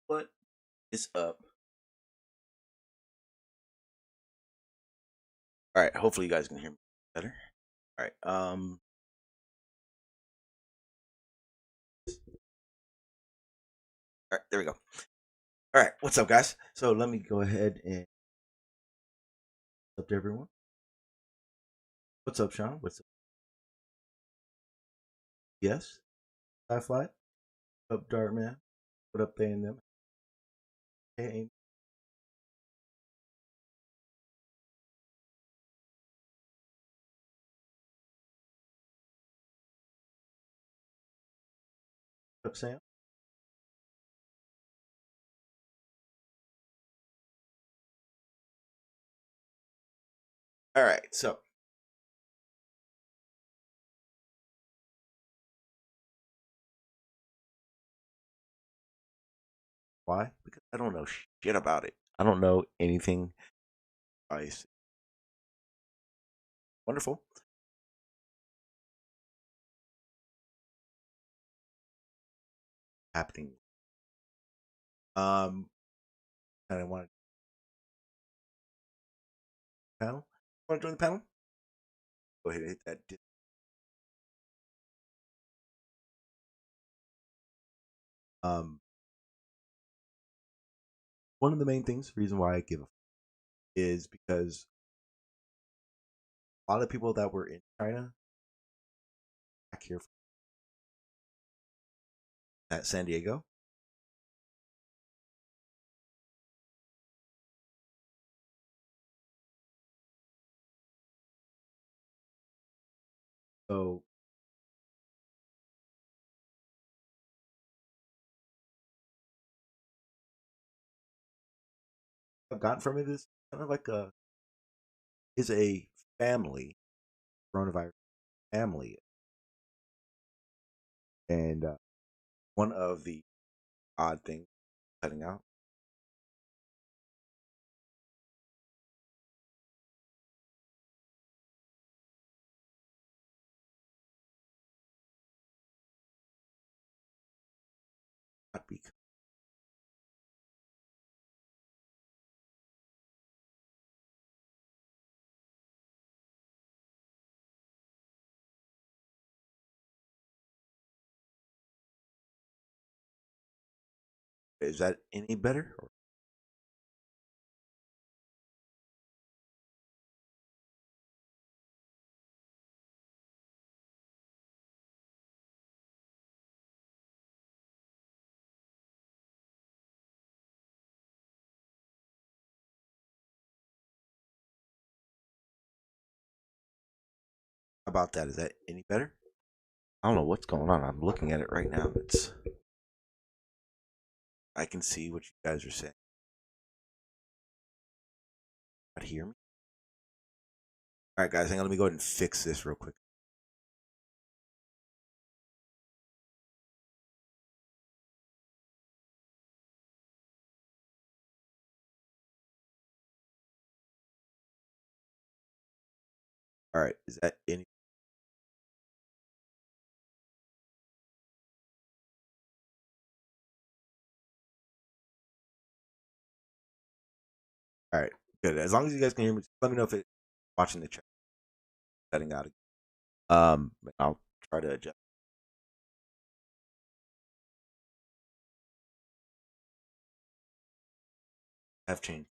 What is up? All right, hopefully you guys can hear me better. All right, all right, there we go. All right, what's up, guys? So let me go ahead and what's up to everyone. What's up, Sean? What's up? Yes, High Fly. What up, Dart Man? What up, they and them? Hey, what up, Sam? All right, so why? Because I don't know shit about it. I don't know anything. I see. Wonderful. Happening. And I want to panel. Want to join the panel? Go ahead and hit that. Um, one of the main things, reason why I give a is because a lot of people that were in China back here at San Diego. So I've gotten from it is kind of like a family coronavirus family, and one of the odd things cutting out not because is that any better? Or, about that? Is that any better? I don't know what's going on. I'm looking at it right now. It's I can see what you guys are saying. Not hear me. All right, guys. Hang on. Let me go ahead and fix this real quick. All right. Is that any? All right. Good. As long as you guys can hear me, just let me know if it's watching the chat cutting out. I'll try to adjust. Have changed.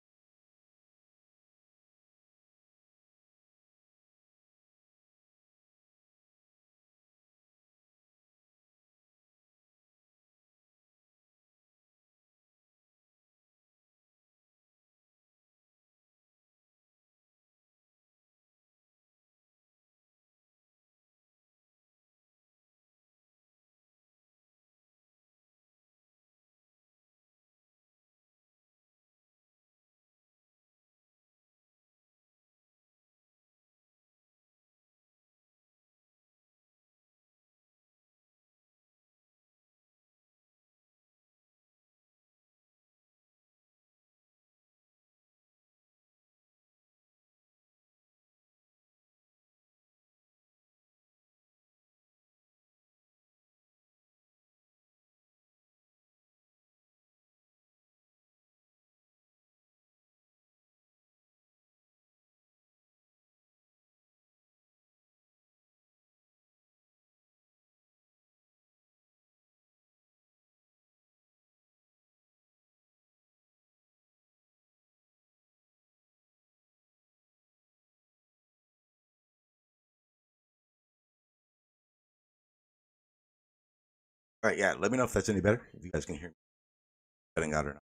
All right. Yeah. Let me know if that's any better. If you guys can hear me cutting out or not.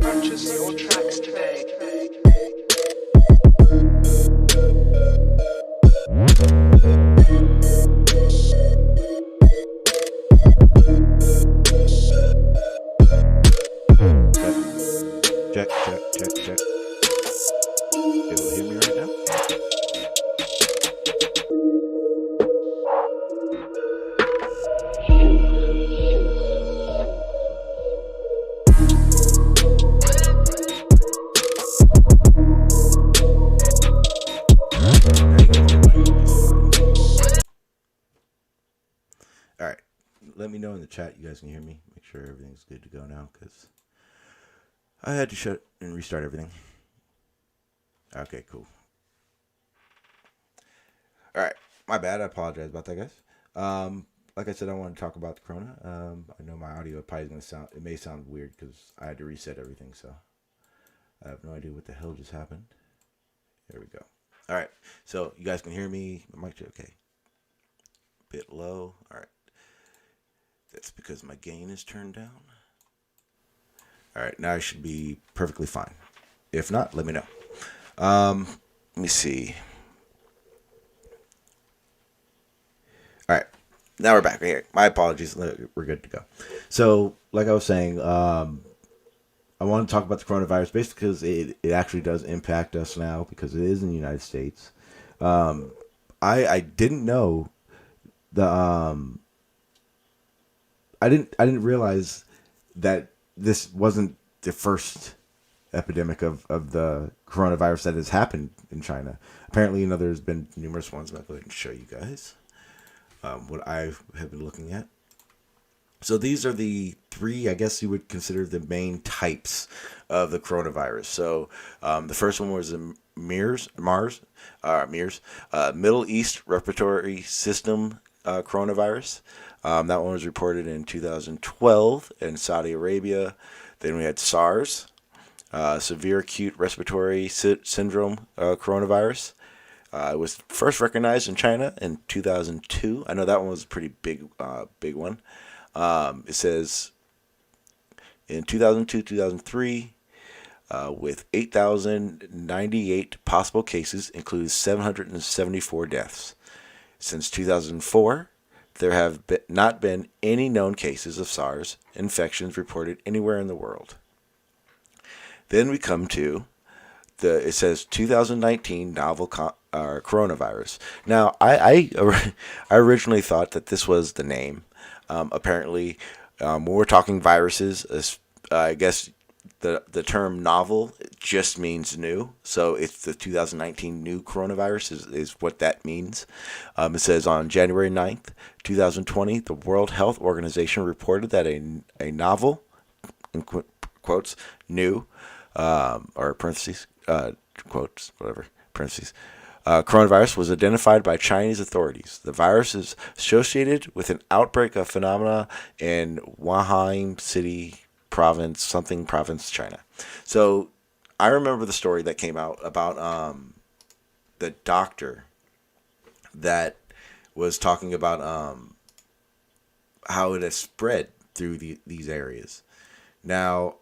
Purchase your tracks today. Check, check, check, check. Able to hear me right now? All right. Let me know in the chat you guys can hear me. Make sure everything's good to go now, because I had to shut and restart everything. Okay, cool. All right. My bad. I apologize about that, guys. Like I said, I want to talk about the corona. I know my audio probably is going to sound, it may sound weird because I had to reset everything, so I have no idea what the hell just happened. There we go. All right. So you guys can hear me. My mic, okay. Bit low. All right. That's because my gain is turned down. All right. Now I should be perfectly fine. If not, let me know. Let me see. All right. Now we're back right here. My apologies. We're good to go. So, like I was saying, I want to talk about the coronavirus basically because it actually does impact us now because it is in the United States. I didn't know the I didn't realize that this wasn't the first epidemic of the coronavirus that has happened in China. Apparently, there's been numerous ones. I'm going to go ahead and show you guys what I have been looking at. So these are the three, I guess you would consider the main types of the coronavirus. So the first one was the MERS, Middle East Respiratory System coronavirus. That one was reported in 2012 in Saudi Arabia. Then we had SARS, Severe Acute Respiratory Syndrome coronavirus. It was first recognized in China in 2002. I know that one was a pretty big one. It says in 2002, 2003, with 8,098 possible cases, includes 774 deaths. Since 2004, there have not been any known cases of SARS infections reported anywhere in the world. Then we come to it says 2019 novel coronavirus. Now, I originally thought that this was the name. Apparently, when we're talking viruses, I guess the term novel just means new. So it's the 2019 new coronavirus is what that means. It says on January 9th, 2020, the World Health Organization reported that a novel, in quotes, new, or parentheses, quotes, whatever, parentheses, coronavirus was identified by Chinese authorities. The virus is associated with an outbreak of phenomena in Wuhan City province, China. So I remember the story that came out about the doctor that was talking about how it has spread through these areas. Now,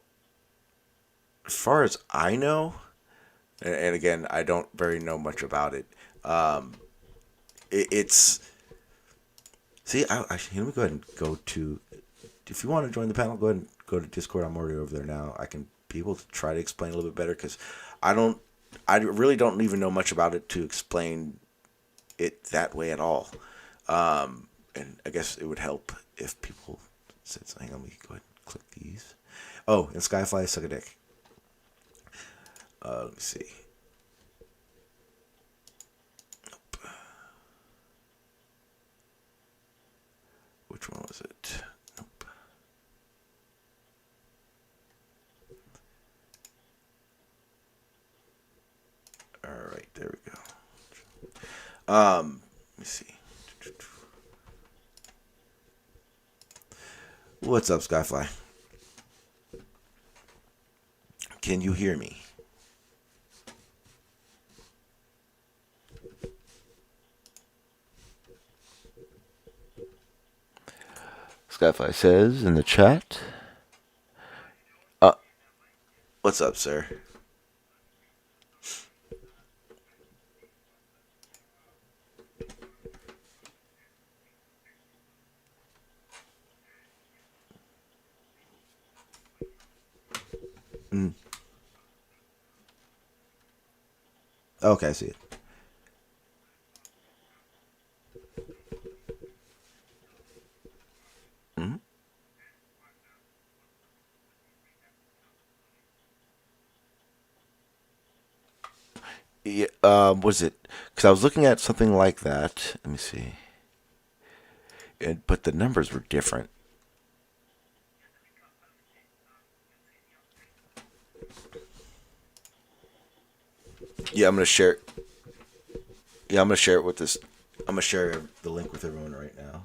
as far as I know, and again, I don't very know much about it. It's see, let me go ahead and go to. If you want to join the panel, go ahead and go to Discord. I'm already over there now. I can be able to try to explain a little bit better because I don't. I really don't even know much about it to explain it that way at all. And I guess it would help if people said something. Let me go ahead and click these. Oh, and Skyfly suck a dick. Let me see. Nope. Which one was it? Nope. All right, there we go. Let me see. What's up, Skyfly? Can you hear me? Skyfly says in the chat. What's up, sir? Mm. Okay, I see it. Mm-hmm. Yeah, was it? Because I was looking at something like that. Let me see. But the numbers were different. Yeah, I'm gonna share. Yeah, I'm gonna share it with this. I'm gonna share the link with everyone right now.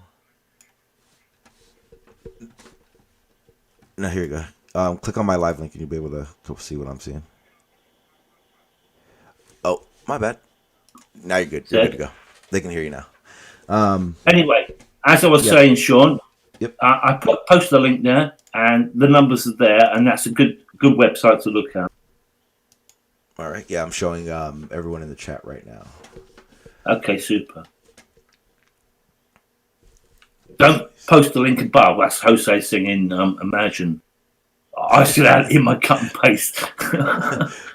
Now here you go. Click on my live link and you'll be able to see what I'm seeing. Oh, my bad. Now you're good. You're good to go. They can hear you now. Anyway, as I was saying, Sean, Yep. I posted a link there, and the numbers are there, and that's a good website to look at. All right. Yeah, I'm showing everyone in the chat right now. Okay, super. Don't post the link above. That's Jose singing Imagine. I still had it in my cut and paste.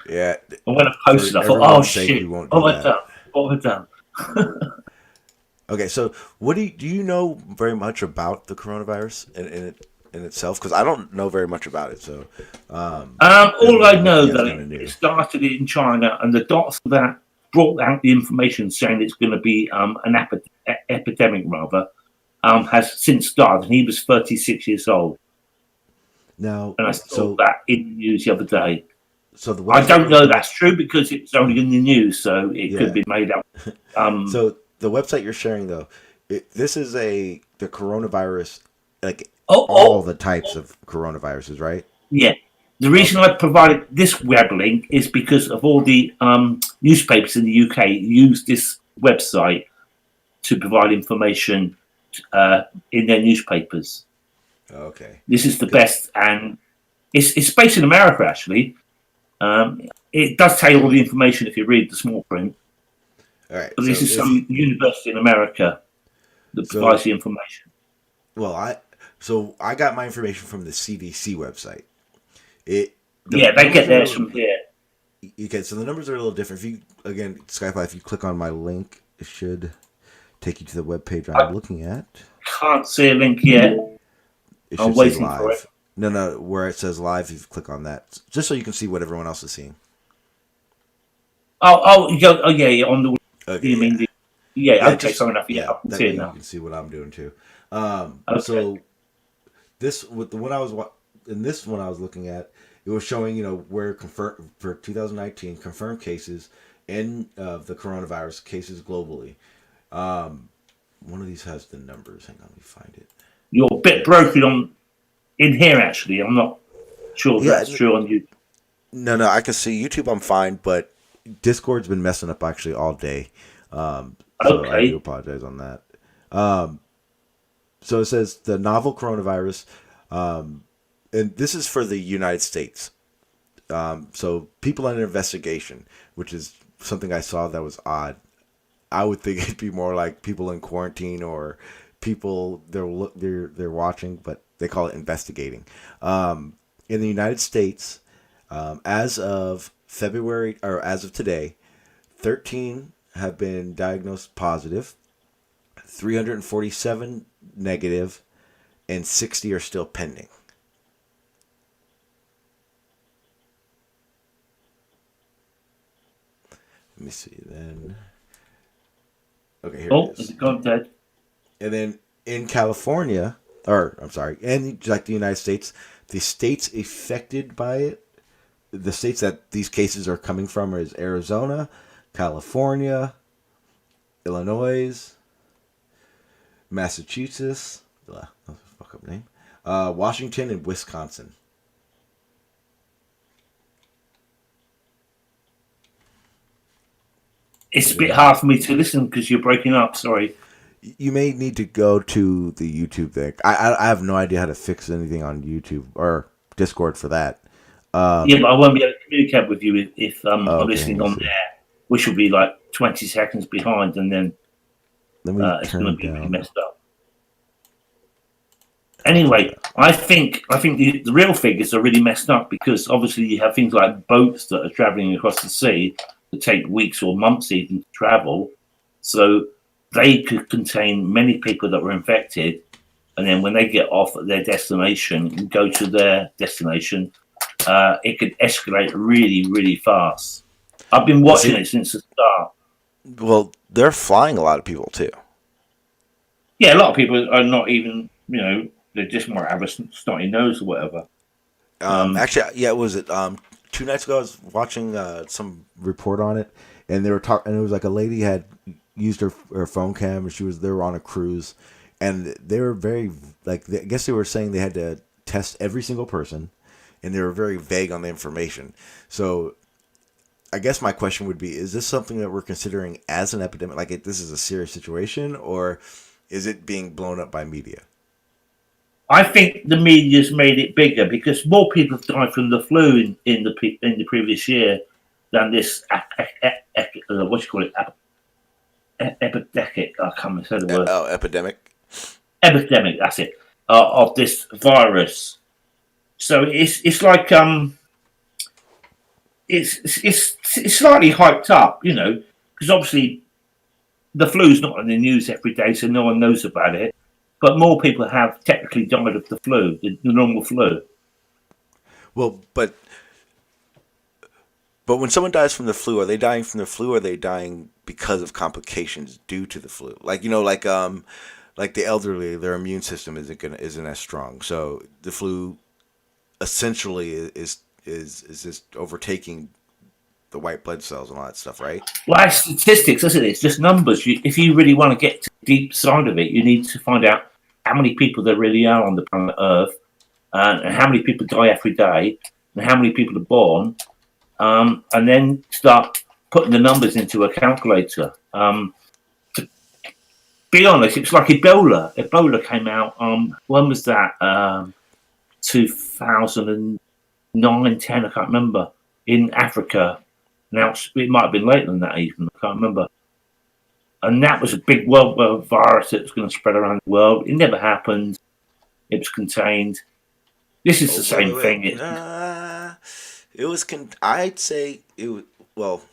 Yeah. And when I posted, I thought, oh shit, what have I done? Okay, so what do you know very much about the coronavirus in itself? Because I don't know very much about it. So, all I know that it started in China, and the doctor that brought out the information saying it's going to be an epidemic, rather, has since started. And he was 36 years old. Now, and I saw that in the news the other day. So the I don't know that's true because it's only in the news, so it could be made up. So the website you're sharing, though, this is the coronavirus, like all the types of coronaviruses, right? Yeah. The reason I provided this web link is because of all the newspapers in the UK use this website to provide information in their newspapers. Okay. This is the best, and it's based in America, actually. It does tell you all the information if you read the small print. All right. But this is some university in America that provides the information. Well, I got my information from the CDC website. They get theirs from here. Okay, so the numbers are a little different. If you Skyfly, if you click on my link, it should take you to the web page I'm looking at. Can't see a link yet. I'm waiting for it. No, where it says live, you click on that, just so you can see what everyone else is seeing. Yeah, on the. Okay, you mean okay, sorry enough. Yeah, I can see it now. You can see what I'm doing too. Okay. So this with the one I was in this one I was looking at, it was showing where confirmed for 2019 confirmed cases in the coronavirus cases globally. One of these has the numbers. Hang on, let me find it. You're a bit broken in here, actually. I'm not sure if that's true on you. No, I can see YouTube. I'm fine, but Discord's been messing up actually all day. So I do apologize on that. So it says the novel coronavirus, and this is for the United States. So people under investigation, which is something I saw that was odd. I would think it'd be more like people in quarantine or people they're watching, but they call it investigating. In the United States, as of February or as of today, 13 have been diagnosed positive, 347 negative, and 60 are still pending. Let me see then. Okay, here it is. It's gone dead. And then in California, or I'm sorry, and like the United States, the states affected by it, the states that these cases are coming from is Arizona, California, Illinois, Massachusetts, that's a fuck up name, Washington, and Wisconsin. It's a bit hard for me to listen because you're breaking up. Sorry. You may need to go to the YouTube thing. I have no idea how to fix anything on YouTube or Discord for that. Yeah, but I won't be able to communicate with you if I'm okay, listening on there, which will be like 20 seconds behind, and then it's going to be really messed up. Anyway, I think the real figures are really messed up because obviously you have things like boats that are traveling across the sea that take weeks or months even to travel. So they could contain many people that were infected, and then when they get off at their destination and go to their destination, it could escalate really, really fast. I've been watching it since the start. Well, they're flying a lot of people too. Yeah, a lot of people are not even, they just might have a snotty nose or whatever. Actually, yeah, was it 2 nights ago? I was watching some report on it, and they were talking, and it was like a lady had used her phone cam, and they were on a cruise, and they were very I guess they were saying they had to test every single person, and they were very vague on the information. So I guess my question would be, is this something that we're considering as an epidemic? Like, this is a serious situation, or is it being blown up by media? I think the media's made it bigger because more people have died from the flu in the previous year than this what you call it, epidemic. I can't say the word. Epidemic. Epidemic. That's it. Of this virus. So it's like it's slightly hyped up, because obviously the flu's not on the news every day, so no one knows about it. But more people have technically died of the flu, the normal flu. Well, but when someone dies from the flu, are they dying from the flu, or are they dying because of complications due to the flu? Like like the elderly, their immune system isn't as strong, so the flu essentially is just overtaking the white blood cells and all that stuff, right? Well, it's statistics, isn't it? It's just numbers. If you really want to get to the deep side of it, you need to find out how many people there really are on the planet Earth, and how many people die every day, and how many people are born, and then start putting the numbers into a calculator. To be honest, it's like Ebola. Ebola came out, when was that? 2009, 10, I can't remember, in Africa. Now, it might have been later than that even, I can't remember. And that was a big world virus that was going to spread around the world. It never happened. It was contained. This is the same thing. It was. I'd say it was. Well,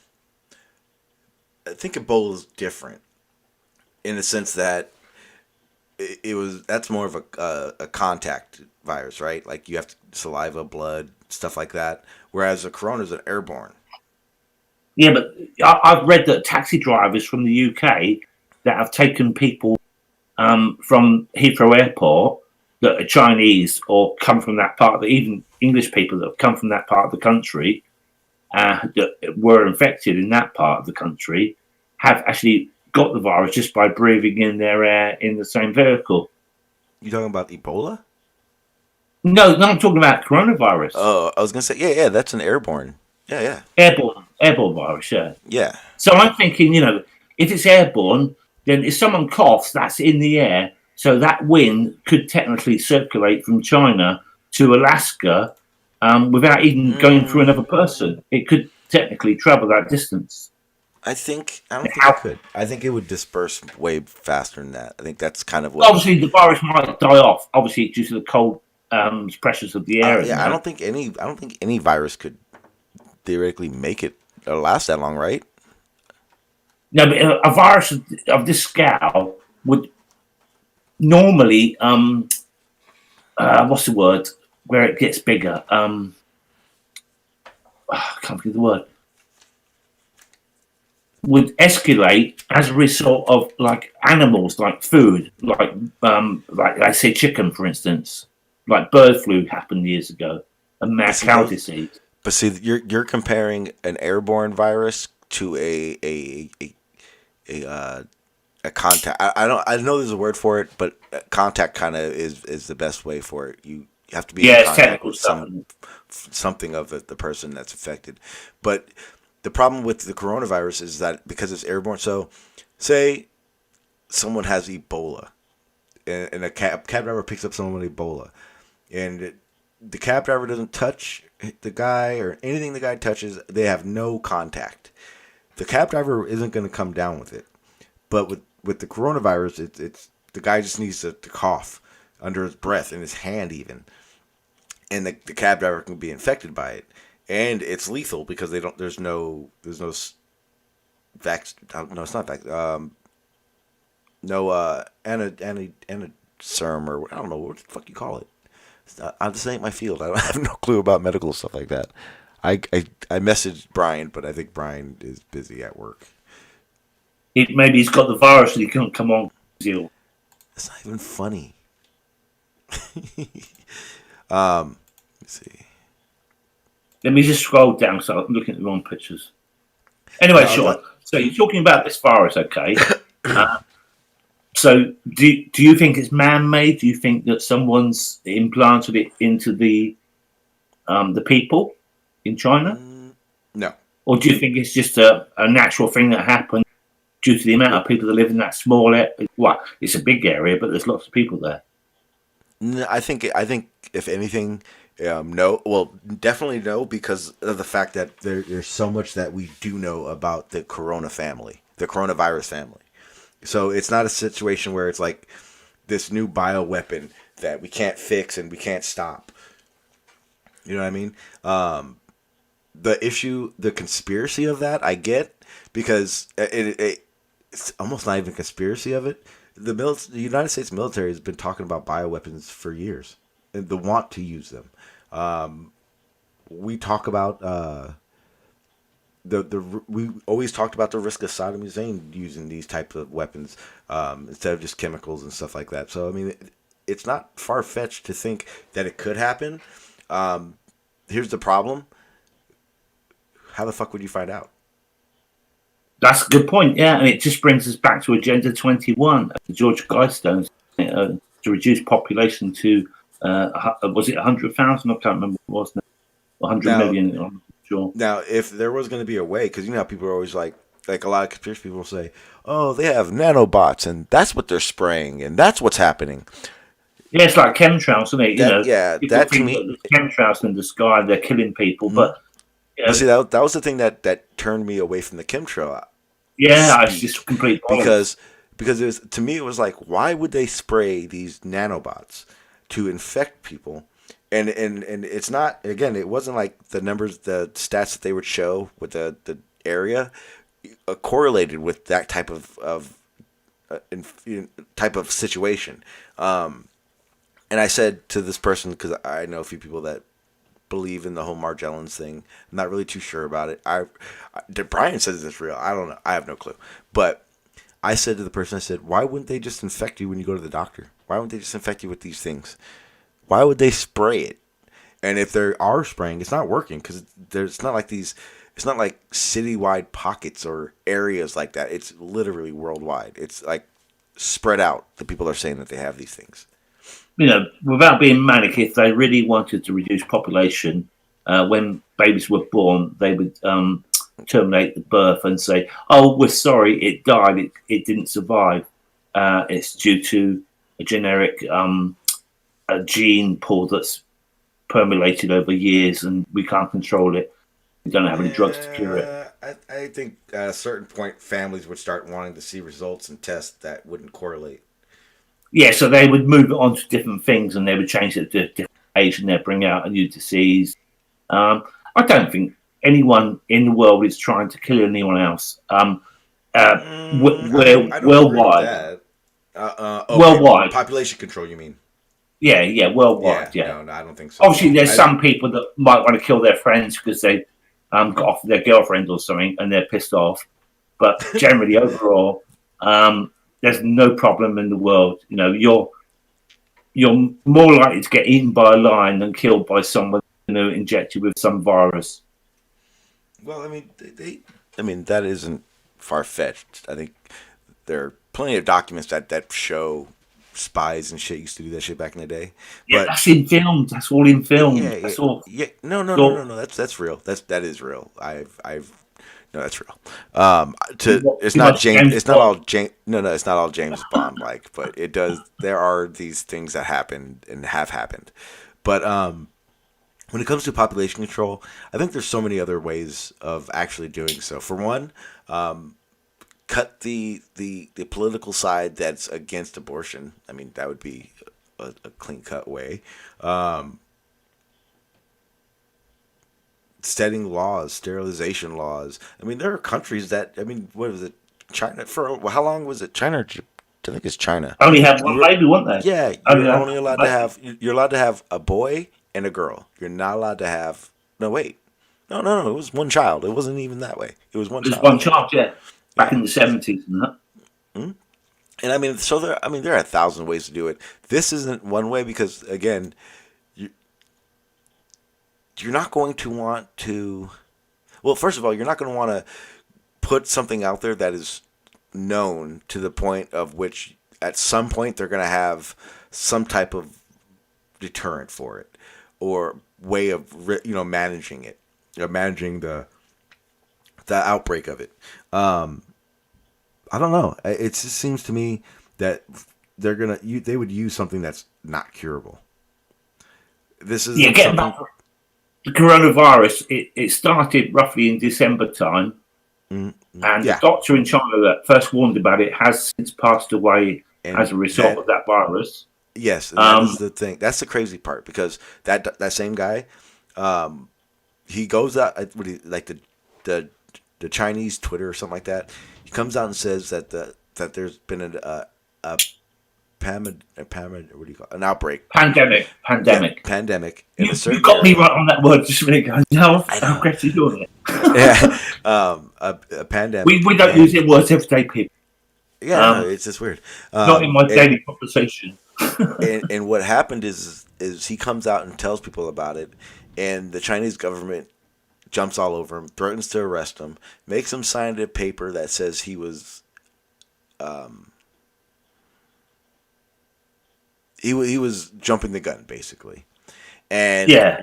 I think Ebola is different in the sense that it was. That's more of a contact virus, right? Like you have saliva, blood, stuff like that. Whereas the corona is an airborne. Yeah, but I've read that taxi drivers from the UK that have taken people from Heathrow Airport that are Chinese or come from that part, even English people that have come from that part of the country that were infected in that part of the country have actually got the virus just by breathing in their air in the same vehicle. You talking about Ebola? No, I'm talking about coronavirus. Oh, I was going to say, yeah, that's an airborne. Yeah. Airborne virus, yeah. Yeah. So I'm thinking, if it's airborne, then if someone coughs, that's in the air. So that wind could technically circulate from China to Alaska without even going through another person. It could technically travel that distance. I don't think it could. I think it would disperse way faster than that. I think that's kind of what. Obviously, the virus might die off. Obviously, due to the cold pressures of the air. Yeah, I don't think any virus could theoretically make it last that long, right? No, but a virus of this scale would normally, what's the word? Where it gets bigger. I can't think of the word. Would escalate as a result of like animals, like food, like I say chicken, for instance. Like bird flu happened years ago, and mad cow disease. But see, you're comparing an airborne virus to a contact. I know there's a word for it, but contact kind of is the best way for it. You have to be in contact with something of the person that's affected. But the problem with the coronavirus is that because it's airborne. So, say someone has Ebola, and a cab driver picks up someone with Ebola, and the cab driver doesn't touch the guy or anything the guy touches. They have no contact. The cab driver isn't going to come down with it. But with the coronavirus, it's the guy just needs to cough under his breath, in his hand even, and the cab driver can be infected by it, and it's lethal because there's no antiserum, or I don't know what the fuck you call it. This ain't my field. I have no clue about medical stuff like that. I messaged Brian, but I think Brian is busy at work. Maybe he's got the virus and he couldn't come on. It's not even funny. Let's see. Let me just scroll down so I'm looking at the wrong pictures. Anyway, Sean, so you're talking about this virus, okay? So do you think it's man-made? Do you think that someone's implanted it into the people in China? No. Or do you think it's just a natural thing that happened due to the amount of people that live in that small area? Well, it's a big area, but there's lots of people there. No, I think if anything, no. Well, definitely no, because of the fact that there's so much that we do know about the coronavirus family. So it's not a situation where it's like this new bioweapon that we can't fix and we can't stop. You know what I mean? The conspiracy of that, I get, because it's almost not even a conspiracy of it. The United States military has been talking about bioweapons for years, and the want to use them. We talk about we always talked about the risk of Saddam Hussein using these types of weapons instead of just chemicals and stuff like that. So I mean, it's not far fetched to think that it could happen. Here's the problem: how the fuck would you find out? That's a good point, yeah, and it just brings us back to Agenda 21, George Guidestones, to reduce population to, was it 100,000? I can't remember what it was now. 100 million, I'm not sure. Now, if there was going to be a way, because you know how people are always like a lot of conspiracy people say, oh, they have nanobots, and that's what they're spraying, and that's what's happening. Yeah, it's like chemtrails, isn't it? That to me, chemtrails in the sky, they're killing people, but... See, that was the thing that turned me away from the chemtrail. Yeah, it's just complete because it was, to me, it was like, why would they spray these nanobots to infect people? And it's not, again, it wasn't like the numbers, the stats that they would show with the area correlated with that type of situation. And I said to this person, because I know a few people that believe in the whole Margellans thing. I'm not really too sure about it. Brian says it's real. I don't know. I have no clue. But I said to the person, I said, why wouldn't they just infect you when you go to the doctor? Why wouldn't they just infect you with these things? Why would they spray it? And if they are spraying, it's not working, because it's not like citywide pockets or areas like that. It's literally worldwide. It's like spread out. The people are saying that they have these things. You know, without being manic, if they really wanted to reduce population, when babies were born, they would terminate the birth and say, "Oh, we're sorry, it died. It didn't survive. It's due to a generic a gene pool that's permeated over years, and we can't control it. We don't have any drugs to cure it." I think at a certain point, families would start wanting to see results and tests that wouldn't correlate. Yeah, so they would move it on to different things, and they would change it to a different age, and they'd bring out a new disease. I don't think anyone in the world is trying to kill anyone else. I don't agree with Worldwide, that. Okay, worldwide, population control. You mean? yeah, Yeah, worldwide, yeah. no, I don't think so. Obviously, there's I, some people that might want to kill their friends because they got off their girlfriend or something, and they're pissed off. But generally, overall, there's no problem in the world. You know, you're more likely to get eaten by a lion than killed by someone who inject you with some virus. well, I mean, I mean, that isn't far fetched. I think there are plenty of documents that show spies and shit used to do that shit back in the day. Yeah, But that's in films. That's all in films. yeah, yeah, That's all. yeah. No, no, no, no, So no. That's real. That is real. I've no, that's real. you It's you not watch James. James It's not all Bond. James. No, no, it's not all James Bond like. But it does. There are these things that happen and have happened. But when it comes to population control, I think there's so many other ways of actually doing so. For one, cut the political side that's against abortion. I mean, that would be a clean cut way. Um, Setting laws, sterilization laws. I mean, there are countries that. I mean, what was it? China for how long was it? China? I think it's China. Only have one You baby, weren't they? Yeah, Only you're have only one allowed to baby. have. You're allowed to have a boy and a girl. You're not allowed to have. No, wait. No, no, no. It was one child. It wasn't even that way. It was one There's child, I one think. child, yeah. Back Yeah. in the 70s and that. Mhm. And I mean, so there. I mean, there are 1,000 ways to do it. This isn't one way because, again, you, you're not going to want to. Well, first of all, you're not going to want to put something out there that is known to the point of which, at some point, they're going to have some type of deterrent for it or way of managing it, managing the outbreak of it. Um, I don't know. It just seems to me that they would use something that's not curable. This Yeah, isn't getting back something. to the coronavirus, it started roughly in December time, Mm, and the yeah, doctor in China that first warned about it has since passed away as and a result that of that virus. yes, and that is Um, the thing. That's the crazy part because that same guy, um, he goes out like the the Chinese Twitter or something like that. He comes out and says that there's been a what do you call it? An outbreak. Yeah, pandemic. pandemic in a You certain got me right area. on that word just a minute ago. Now I I'm know. actually doing it. Yeah, a pandemic, We don't use and it words everyday people. yeah, no, Um, it's just weird. not in my And daily conversation. what happened is he comes out and tells people about it, and the Chinese government jumps all over him, threatens to arrest him, makes him sign a paper that says um, he was jumping the gun basically, and Yeah,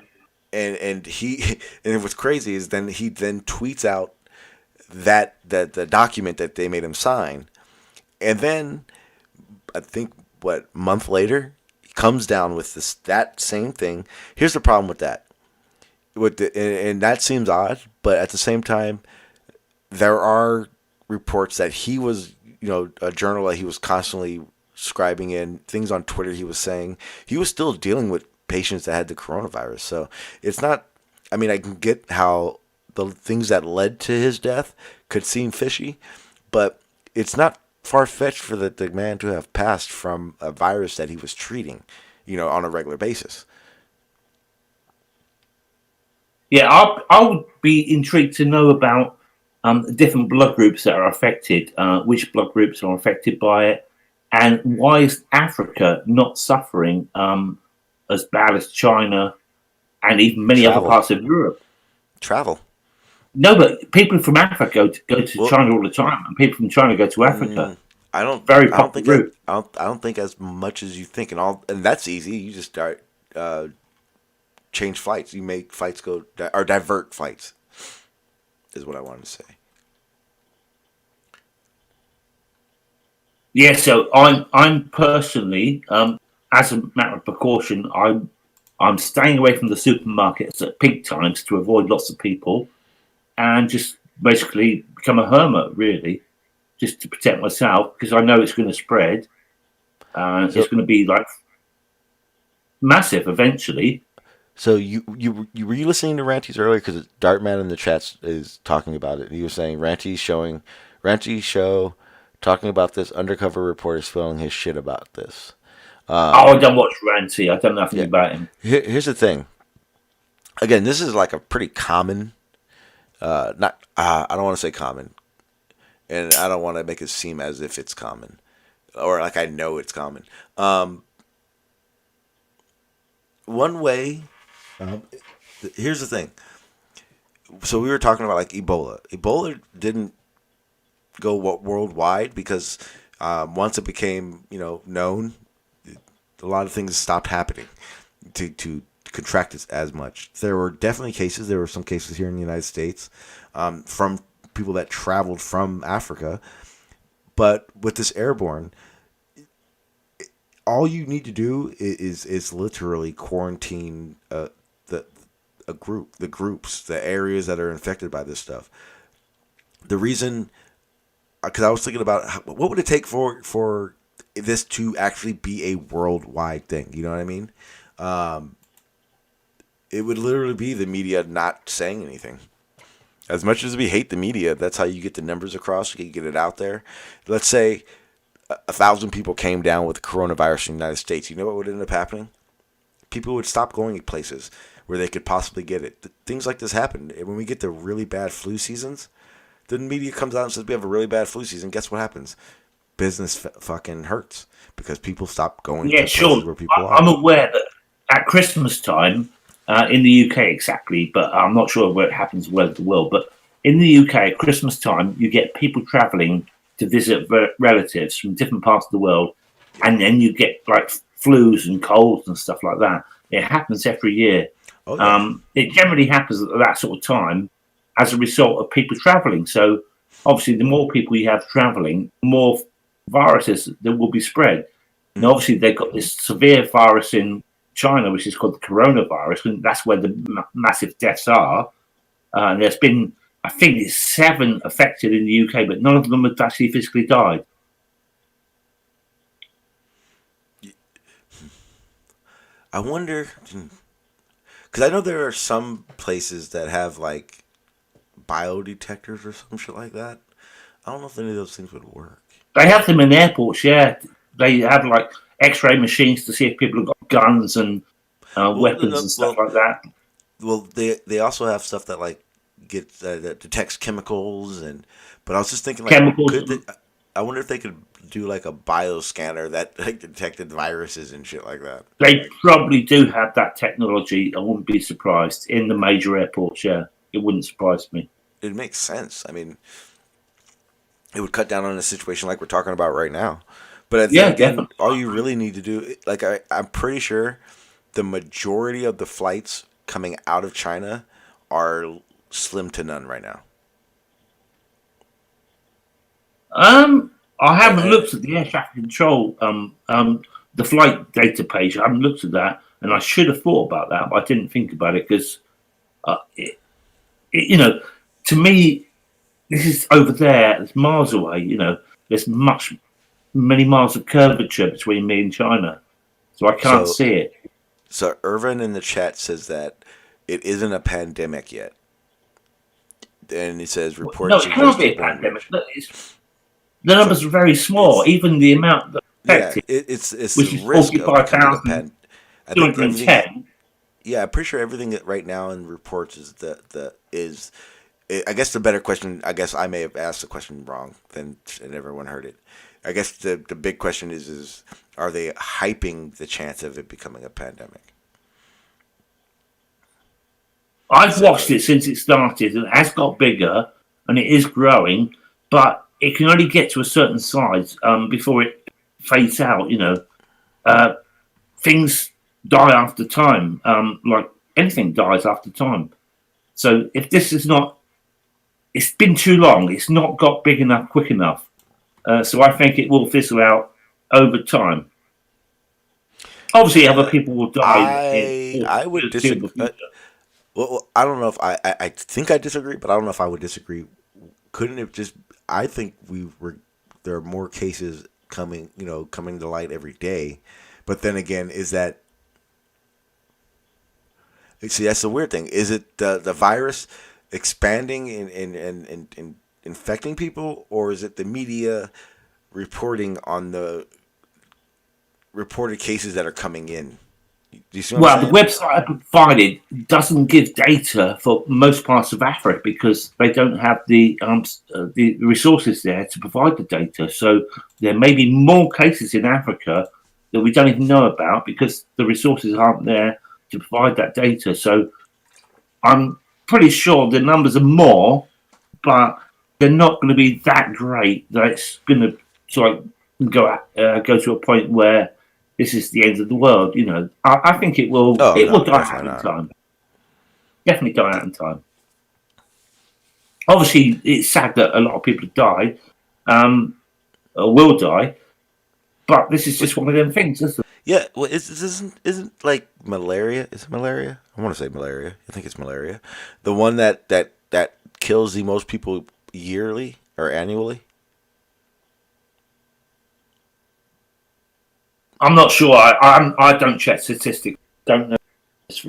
and he and what's crazy is then he then tweets out that the document that they made him sign, and then I think what month later he comes down with that same thing. Here's the problem with that. And that seems odd, but at the same time, there are reports that he was, a journal that he was constantly scribing in, things on Twitter he was saying. He was still dealing with patients that had the coronavirus. So it's not, I mean, I can get how the things that led to his death could seem fishy, but it's not far fetched for the man to have passed from a virus that he was treating, on a regular basis. yeah. I would be intrigued to know about different blood groups that are affected, which blood groups are affected by it, and why is Africa not suffering as bad as China and even many other Travel. parts of Europe? Travel. No, but people from Africa go to Well, China all the time, and people from China go to Africa. Mm, I don't. Very I don't popular think that. route. I don't think as much as you think, and that's easy. You just start change flights. You make flights go or divert flights. is what I wanted to say. Yeah, so I'm personally, as a matter of precaution, I'm staying away from the supermarkets at peak times to avoid lots of people, and just basically become a hermit, really, just to protect myself because I know it's going to spread. It's going to be like massive eventually. So were you listening to Ranty's earlier? Because Dartman in the chat is talking about it. He was saying Ranty's show talking about this. Undercover reporter spilling his shit about this. I don't watch Ranty. I don't know nothing Yeah. about him. Here's the thing. Again, this is like a pretty common. Not I don't want to say common, and I don't want to make it seem as if it's common, or like I know it's common. One way. Here's the thing. So we were talking about like Ebola. Ebola didn't go worldwide because once it became known, a lot of things stopped happening to contract it as much. There were definitely cases. There were some cases here in the United States from people that traveled from Africa. But with this airborne, all you need to do is literally quarantine the groups, the areas that are infected by this stuff. The reason, because I was thinking about what would it take for this to actually be a worldwide thing. You know what I mean? It would literally be the media not saying anything. As much as we hate the media, that's how you get the numbers across. You get it out there. Let's say 1,000 people came down with coronavirus in the United States. You know what would end up happening? People would stop going to places where they could possibly get it. Things like this happen. When we get the really bad flu seasons, the media comes out and says we have a really bad flu season. Guess what happens? Business fucking hurts because people stop going to places where people are. I'm aware that at Christmas time, in the UK exactly, but I'm not sure where it happens where the world, but in the UK at Christmas time, you get people travelling to visit relatives from different parts of the world, and then you get like flus and colds and stuff like that. It happens every year. Oh, yeah. It generally happens at that sort of time as a result of people travelling. So obviously, the more people you have travelling, the more viruses that will be spread. And obviously, they've got this severe virus in China, which is called the coronavirus, and that's where the massive deaths are. And there's been, I think it's 7 affected in the UK, but none of them have actually physically died. I wonder, because I know there are some places that have like biodetectors or some shit like that. I don't know if any of those things would work. They have them in airports, yeah. They have like X-ray machines to see if people have got guns and weapons and stuff like that. Well, they also have stuff that like gets that detects chemicals but I was just thinking like chemicals. I wonder if they could do like a bioscanner that like detected viruses and shit like that. They probably do have that technology. I wouldn't be surprised in the major airports. Yeah, it wouldn't surprise me. It makes sense. I mean, it would cut down on a situation like we're talking about right now. But again, definitely. All you really need to do, like I'm pretty sure, the majority of the flights coming out of China are slim to none right now. I haven't looked at the air traffic control, the flight data page. I haven't looked at that, and I should have thought about that, but I didn't think about it because, to me, this is over there. It's miles away. There's many miles of curvature between me and China, so I can't see it. So Irvin in the chat says that it isn't a pandemic yet, and he says reports. No, it can't be a pandemic. The numbers are very small. Even the amount that affected, it's which the is risk of becoming a pandemic. 210. Yeah, I'm pretty sure everything that right now in reports is I guess the better question. I guess I may have asked the question wrong, and everyone heard it. I guess the big question is are they hyping the chance of it becoming a pandemic? I've watched it since it started, and it has got bigger, and it is growing, but it can only get to a certain size before it fades out. Things die after time, like anything dies after time. So if this is not it's been too long. It's not got big enough, quick enough. So I think it will fizzle out over time. Obviously, other people will die in I would disagree. Well, I don't know if I think I disagree, but I don't know if I would disagree. Couldn't it just? I think there are more cases coming to light every day. But then again, is that? See, that's the weird thing. Is it the virus expanding and infecting people, or is it the media reporting on the reported cases that are coming in? Do you see what I'm The saying? website I provided doesn't give data for most parts of Africa because they don't have the resources there to provide the data. So there may be more cases in Africa that we don't even know about because the resources aren't there to provide that data. So I'm pretty sure the numbers are more, but they're not going to be that great that it's going to sort of go to a point where this is the end of the world. I think it will. Oh It no, will die out definitely in not. time. Definitely die out in time. Obviously, it's sad that a lot of people have died, or will die. But this is just one of them things, isn't it? Yeah, well, isn't like malaria? Is it malaria? I want to say malaria. I think it's malaria. The one that kills the most people yearly or annually. I'm not sure. I don't check statistics. Don't know this.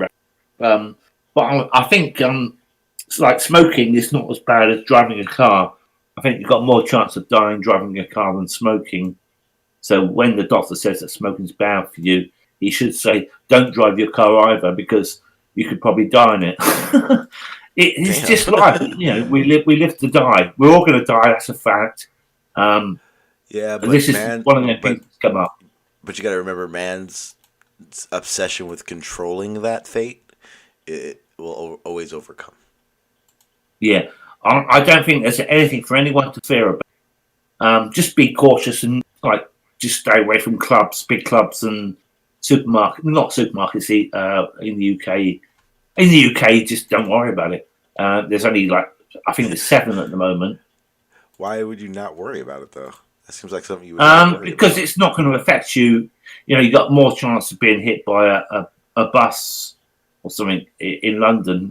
But I think it's like smoking is not as bad as driving a car. I think you've got more chance of dying driving a car than smoking. So when the doctor says that smoking's bad for you, he should say, "Don't drive your car either, because you could probably die in it." It's Damn. just life. We live to die. We're all going to die. That's a fact. Yeah, And but this is one of the things but that's come up. you got to remember, man's obsession with controlling that fate, it will always overcome. Yeah, I don't think there's anything for anyone to fear about. Just be cautious and just stay away from clubs, big clubs, and not supermarkets. In the UK, just don't worry about it. There's only I think there's 7 at the moment. Why would you not worry about it though? That seems like something you would not worry Because about. it's not going to affect you. You got more chance of being hit by a bus or something in London.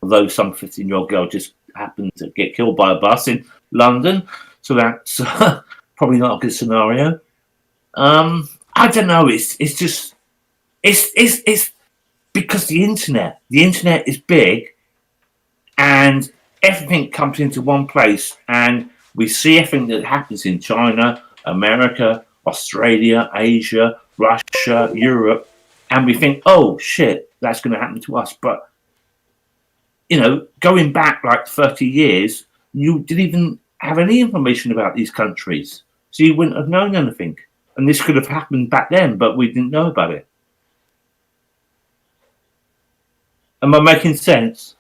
Although some 15-year-old girl just happened to get killed by a bus in London, so that's probably not a good scenario. I don't know. It's just it's because the internet is big and everything comes into one place, and we see everything that happens in China, America, Australia, Asia, Russia, Europe, and we think, oh shit, that's going to happen to us. But going back like 30 years, you didn't even have any information about these countries, so you wouldn't have known anything. And this could have happened back then, but we didn't know about it. Am I making sense?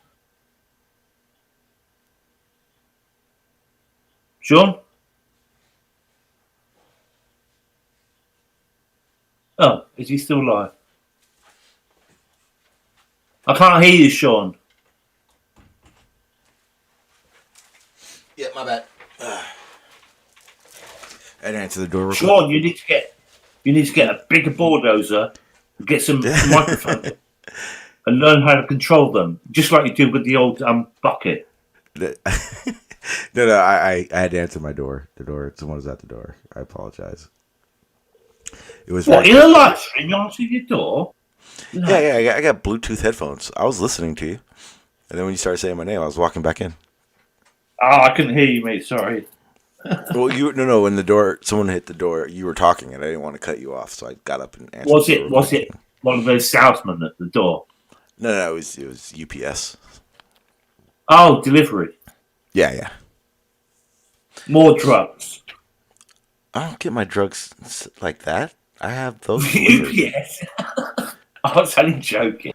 Sean? Oh, is he still alive? I can't hear you, Sean. Yeah, my bad. I didn't answer the door. Real Sean, you need to get a bigger bulldozer, get some microphones, and learn how to control them, just like you did with the old bucket. quick. No, I had to answer my door. The door. Someone was at the door. I apologize. It was What, very in a quick. live stream, you answer your door? Yeah. I got Bluetooth headphones. I was listening to you, and then when you started saying my name, I was walking back in. Oh, I couldn't hear you, mate. Sorry. Well, no. When the door, someone hit the door, you were talking, and I didn't want to cut you off, so I got up and answered. Was the door it real quick. one of those salesmen at the door? No, it was UPS. Oh, delivery. Yeah. More drugs. I don't get my drugs like that. I have those delivered. UPS. I was only joking.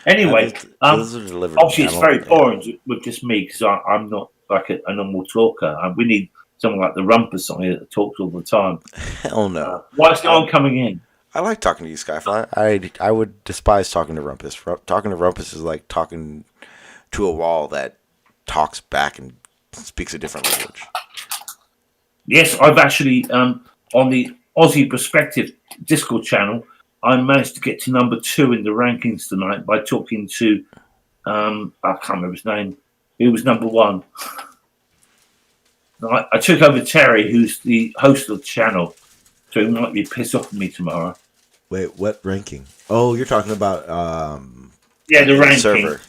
Anyway, Those are delivered. obviously I it's don't- very yeah. boring with just me because I'm not like a normal talker. We need someone like the Rumpus on here that talks all the time. Hell no. Why is no one coming in? I like talking to you, Skyfly. I would despise talking to Rumpus. Talking to Rumpus is like talking to a wall that talks back and speaks a different language. Yes, I've actually on the Aussie Perspective Discord channel, I managed to get to number 2 in the rankings tonight by talking to I can't remember his name. He was number 1. I took over Terry, who's the host of the channel, so he might be pissed off at me tomorrow. Wait, what ranking? Oh, you're talking about Yeah, the ranking. server.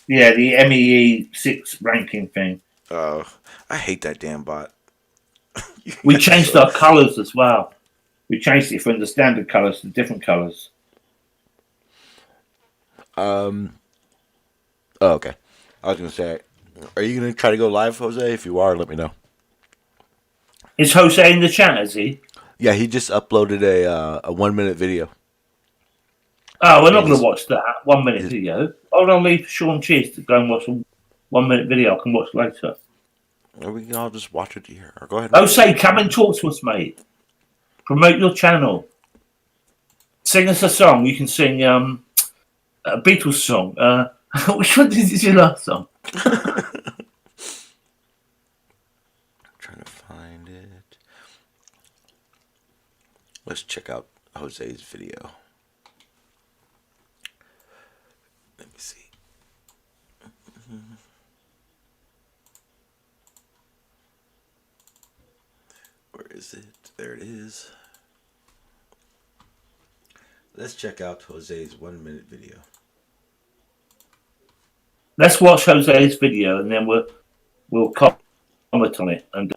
Yeah, the MEE 6 ranking thing. Oh, I hate that damn bot. We changed our colours as well. We changed it from the standard colours to different colours. Oh, okay. I was gonna say, are you gonna try to go live, Jose? If you are, let me know. Is Jose in the chat, is he? Yeah, he just uploaded a 1-minute video. Oh, we're not going to watch that 1 minute video. I'll leave Sean Cheese to go and watch a 1 minute video I can watch later. Or we can all just watch it here. Or go ahead. Jose, come and talk to us, mate. Promote your channel. Sing us a song. You can sing a Beatles song. Which one is your last song? Trying to find it. Let's check out Jose's video. Let me see. Where is it? There it is. Let's check out Jose's 1-minute video. Let's watch Jose's video and then we'll comment on it and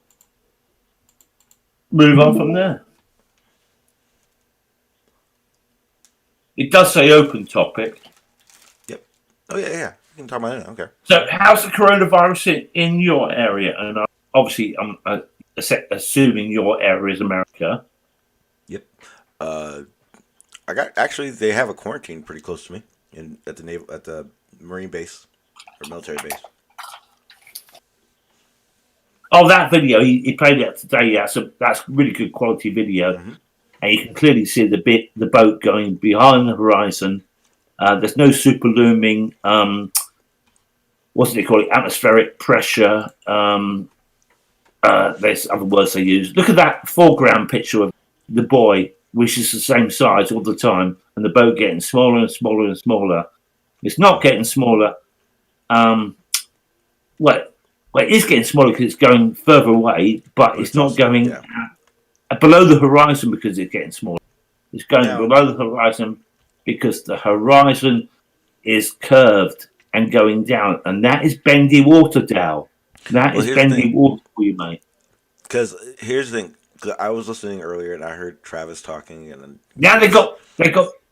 move on from there. It does say open topic. Yep. Oh, yeah. You can talk about it. Okay. So, how's the coronavirus in your area? And obviously, I'm assuming your area is America. Yep. They have a quarantine pretty close to me at the Marine base or military base. Oh, that video he played it today. Yeah, so that's really good quality video, and you can clearly see the boat going behind the horizon. There's no super looming. What do they call it? Atmospheric pressure. There's other words they use. Look at that foreground picture of the buoy, which is the same size all the time, and the boat getting smaller and smaller and smaller. It's not getting smaller. Well, it is getting smaller because it's going further away, but it's not going below the horizon because it's getting smaller. It's going below the horizon because the horizon is curved and going down, and that is bendy water, Dow. That is bendy water for you, mate. Because here's the thing. I was listening earlier and I heard Travis talking, and now they got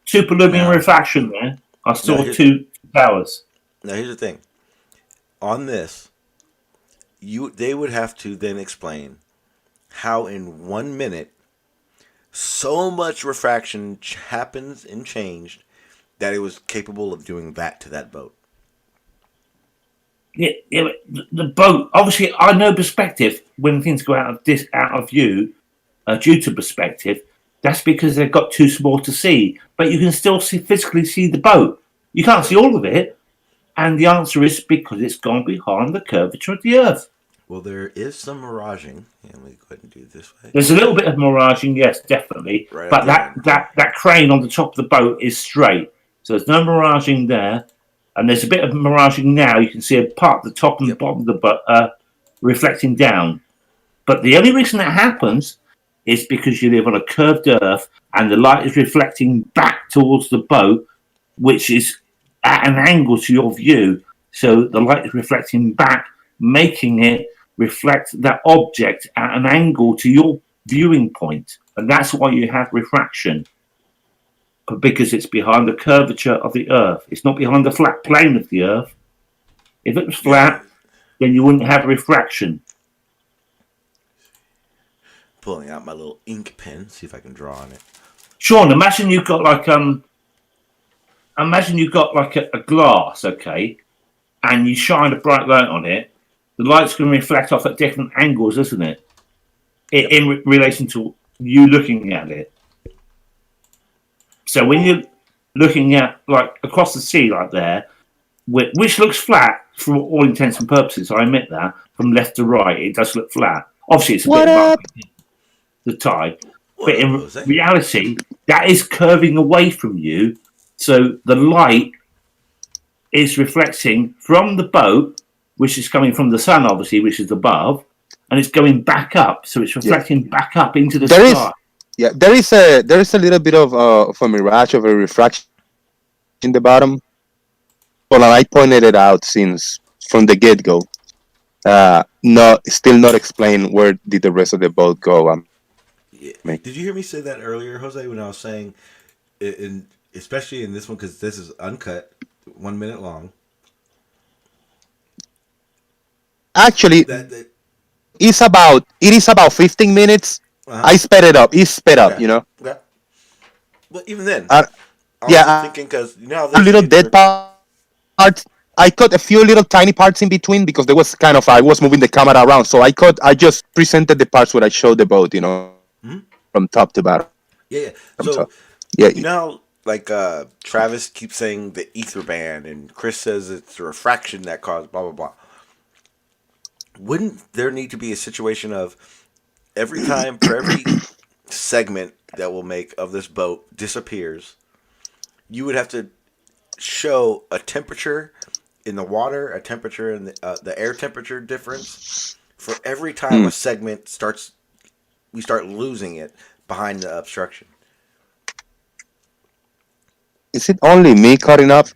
superluminary refraction there. I saw 2 towers. Now here's the thing. On this, they would have to then explain how in 1 minute so much refraction happens and changed that it was capable of doing that to that boat. Yeah, the boat. Obviously, I know perspective when things go out of view due to perspective. That's because they've got too small to see, but you can still physically see the boat. You can't see all of it, and the answer is because it's gone behind the curvature of the Earth. Well, there is some miraging. Yeah, let me go ahead and do it this way. There's a little bit of miraging, yes, definitely. Right, but that crane on the top of the boat is straight, so there's no miraging there. And there's a bit of miraging now. You can see a part of the top and the bottom of the boat reflecting down. But the only reason that happens is because you live on a curved Earth and the light is reflecting back towards the boat, which is at an angle to your view. So the light is reflecting back, making it reflect that object at an angle to your viewing point. And that's why you have refraction. Because it's behind the curvature of the Earth. It's not behind the flat plane of the Earth. If it was flat, then you wouldn't have refraction. Pulling out my little ink pen, see if I can draw on it. Sean, imagine you've got like a glass, okay, and you shine a bright light on it. The light's going to reflect off at different angles, isn't it? In relation to you looking at it. So when you're looking at like across the sea like there, which looks flat for all intents and purposes. I admit that. From left to right, it does look flat. Obviously, it's a What bit up? bumpy, the tide, What but up, in Jose? reality, that is curving away from you. So the light is reflecting from the boat, which is coming from the sun, obviously, which is above, and it's going back up. So it's reflecting back up into the There sky. is there is a little bit of a mirage of a refraction in the bottom. Well, and I pointed it out since from the get go. Still not explain where did the rest of the boat go. Yeah. Did you hear me say that earlier, Jose, when I was saying, especially in this one, because this is uncut, 1 minute long. Actually, it is about 15 minutes. Uh-huh. I sped it up. It's sped up, Okay. you know. Okay. But even then, I was yeah, thinking because you know how a this little gets dead parts. I cut a few little tiny parts in between because there was kind of I was moving the camera around, so I just presented the parts where I showed the boat, you know, from top to bottom. Yeah. From So top. Yeah, you know how like Travis keeps saying the ether band, and Chris says it's the refraction that caused blah blah blah. Wouldn't there need to be a situation of every time for every segment that we'll make of this boat disappears, you would have to show a temperature in the water, a temperature in the air temperature difference for every time a segment we start losing it behind the obstruction. is it only me cutting up?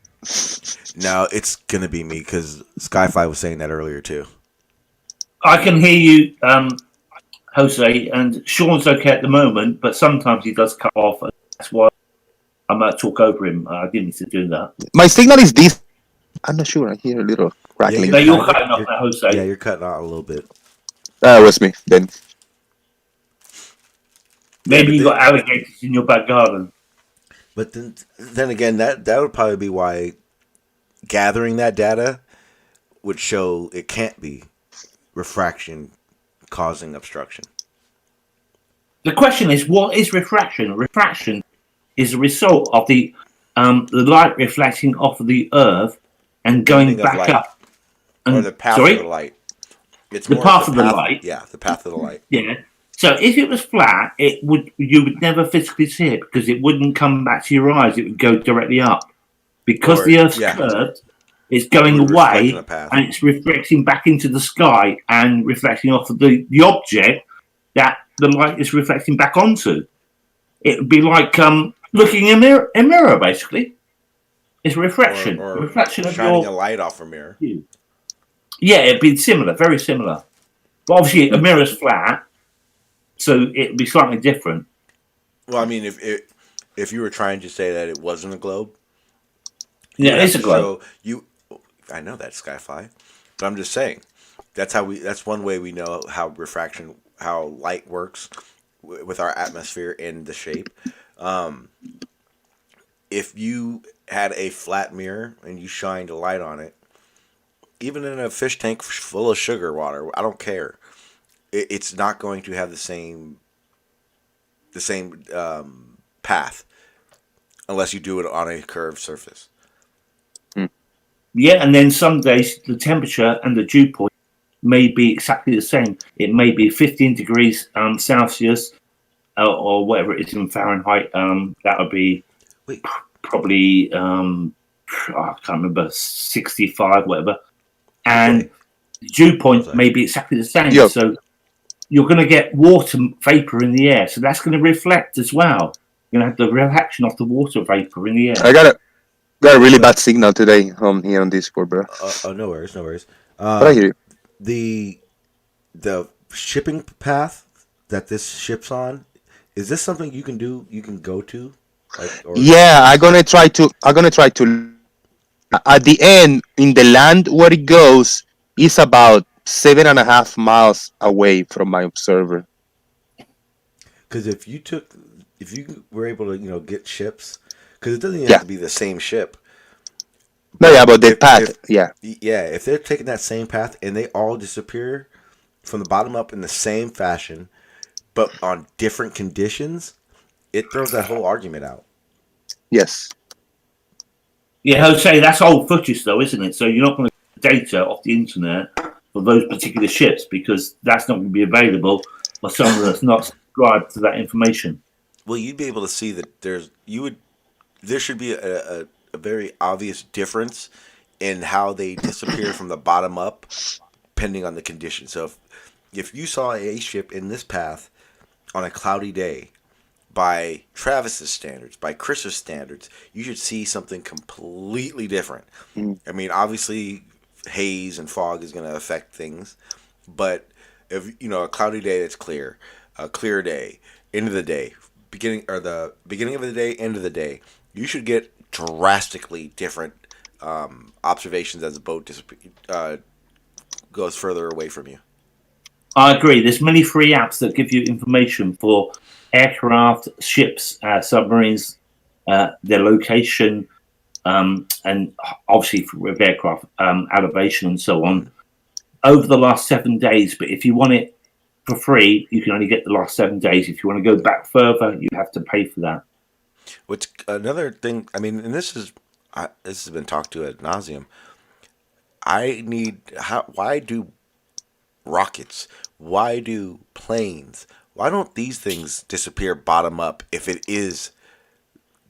No, it's gonna be me because Skyfi was saying that earlier too. I can hear you, Jose, and Sean's okay at the moment, but sometimes he does cut off, and that's why I might talk over him. I didn't need to do that. My signal is this. I'm not sure. I hear a little crackling. No, you're cutting off now, Jose. Yeah, you're cutting out a little bit. That was me then. Maybe you got alligators in your back garden. But then again, that would probably be why gathering that data would show it can't be refraction causing obstruction. The question is, what is refraction? Refraction is a result of the light reflecting off of the Earth and going back up. Or the path of the light. It's the path of the light. Yeah, the path of the light. Yeah. So if it was flat, you would never physically see it because it wouldn't come back to your eyes. It would go directly up. Because the Earth's curved, it's going away and it's reflecting back into the sky and reflecting off of the object that the light is reflecting back onto. It would be like looking in a mirror, basically. It's reflection. Or reflection of shining a light off a mirror. Yeah, it'd be similar, very similar. But obviously a mirror's flat, so it'd be slightly different. Well, I mean, if you were trying to say that it wasn't a globe, yeah, it's a globe. I know that, Skyfi, but I'm just saying that's one way we know how light works with our atmosphere and the shape. If you had a flat mirror and you shined a light on it, even in a fish tank full of sugar water, I don't care. It's not going to have the same path unless you do it on a curved surface. Yeah, and then some days the temperature and the dew point may be exactly the same. It may be 15 degrees Celsius or whatever it is in Fahrenheit. That would be probably, I can't remember, 65, whatever. And the dew point may be exactly the same. Yep. So you're going to get water vapor in the air. So that's going to reflect as well. You're going to have the reflection of the water vapor in the air. I got a really bad signal today here on Discord, bro. No worries. But I hear you. The shipping path that this ships on, is this something you can do? You can go to? I'm gonna try to. At the end, in the land where it goes, is about 7.5 miles away from my observer. Because if you were able to, get ships, because it doesn't even have to be the same ship. No, yeah, but the path, if they're taking that same path and they all disappear from the bottom up in the same fashion, but on different conditions, it throws that whole argument out. Yes. Yeah, Jose, that's old footage though, isn't it? So you're not going to get data off the internet for those particular ships because that's not going to be available for someone that's not subscribed to that information. Well, you'd be able to see that there should be a very obvious difference in how they disappear from the bottom up, depending on the condition. So if you saw a ship in this path on a cloudy day, by Travis's standards, by Chris's standards, you should see something completely different. I mean, obviously, haze and fog is going to affect things, but if a cloudy day that's clear, a clear day, end of the day, beginning of the day, end of the day, you should get drastically different observations as the boat goes further away from you. I agree. There's many free apps that give you information for aircraft, ships, submarines, their location, and obviously with aircraft elevation and so on over the last 7 days. But if you want it for free, you can only get the last 7 days. If you want to go back further, you have to pay for that. What's another thing? I mean, and this has been talked to ad nauseum. Why do rockets? Why do planes? Why don't these things disappear bottom up if it is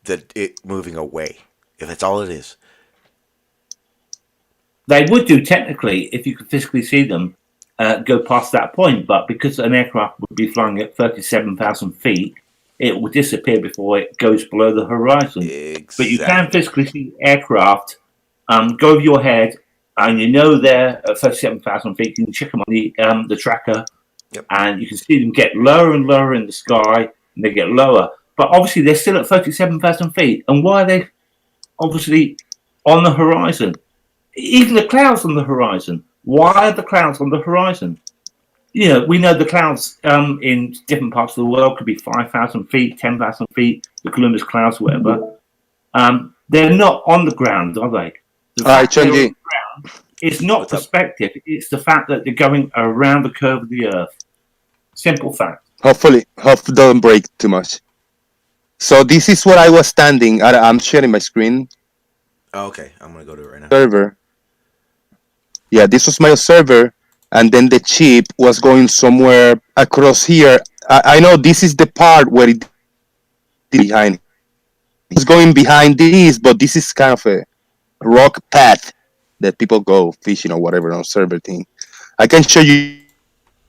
it moving away? If that's all it is. They would do technically if you could physically see them go past that point, but because an aircraft would be flying at 37,000 feet, it will disappear before it goes below the horizon. Exactly. But you can physically see aircraft go over your head, and they're at 37,000 feet. You can check them on the tracker. Yep. And you can see them get lower and lower in the sky, and they get lower. But obviously, they're still at 37,000 feet. And why are they obviously on the horizon? Even the clouds on the horizon. Why are the clouds on the horizon? We know the clouds in different parts of the world could be 5,000 feet, 10,000 feet, the cumulus clouds, whatever. They're not on the ground, are they? It's not perspective. It's the fact that they're going around the curve of the Earth. Simple fact. Hopefully don't break too much. So this is where I was standing. I'm sharing my screen. Oh, okay, I'm gonna go to it right now. Server. Yeah, this was my observer, and then the chip was going somewhere across here. I know this is the part where it behind. It's going behind this, but this is kind of a rock path that people go fishing or whatever on server thing. I can show you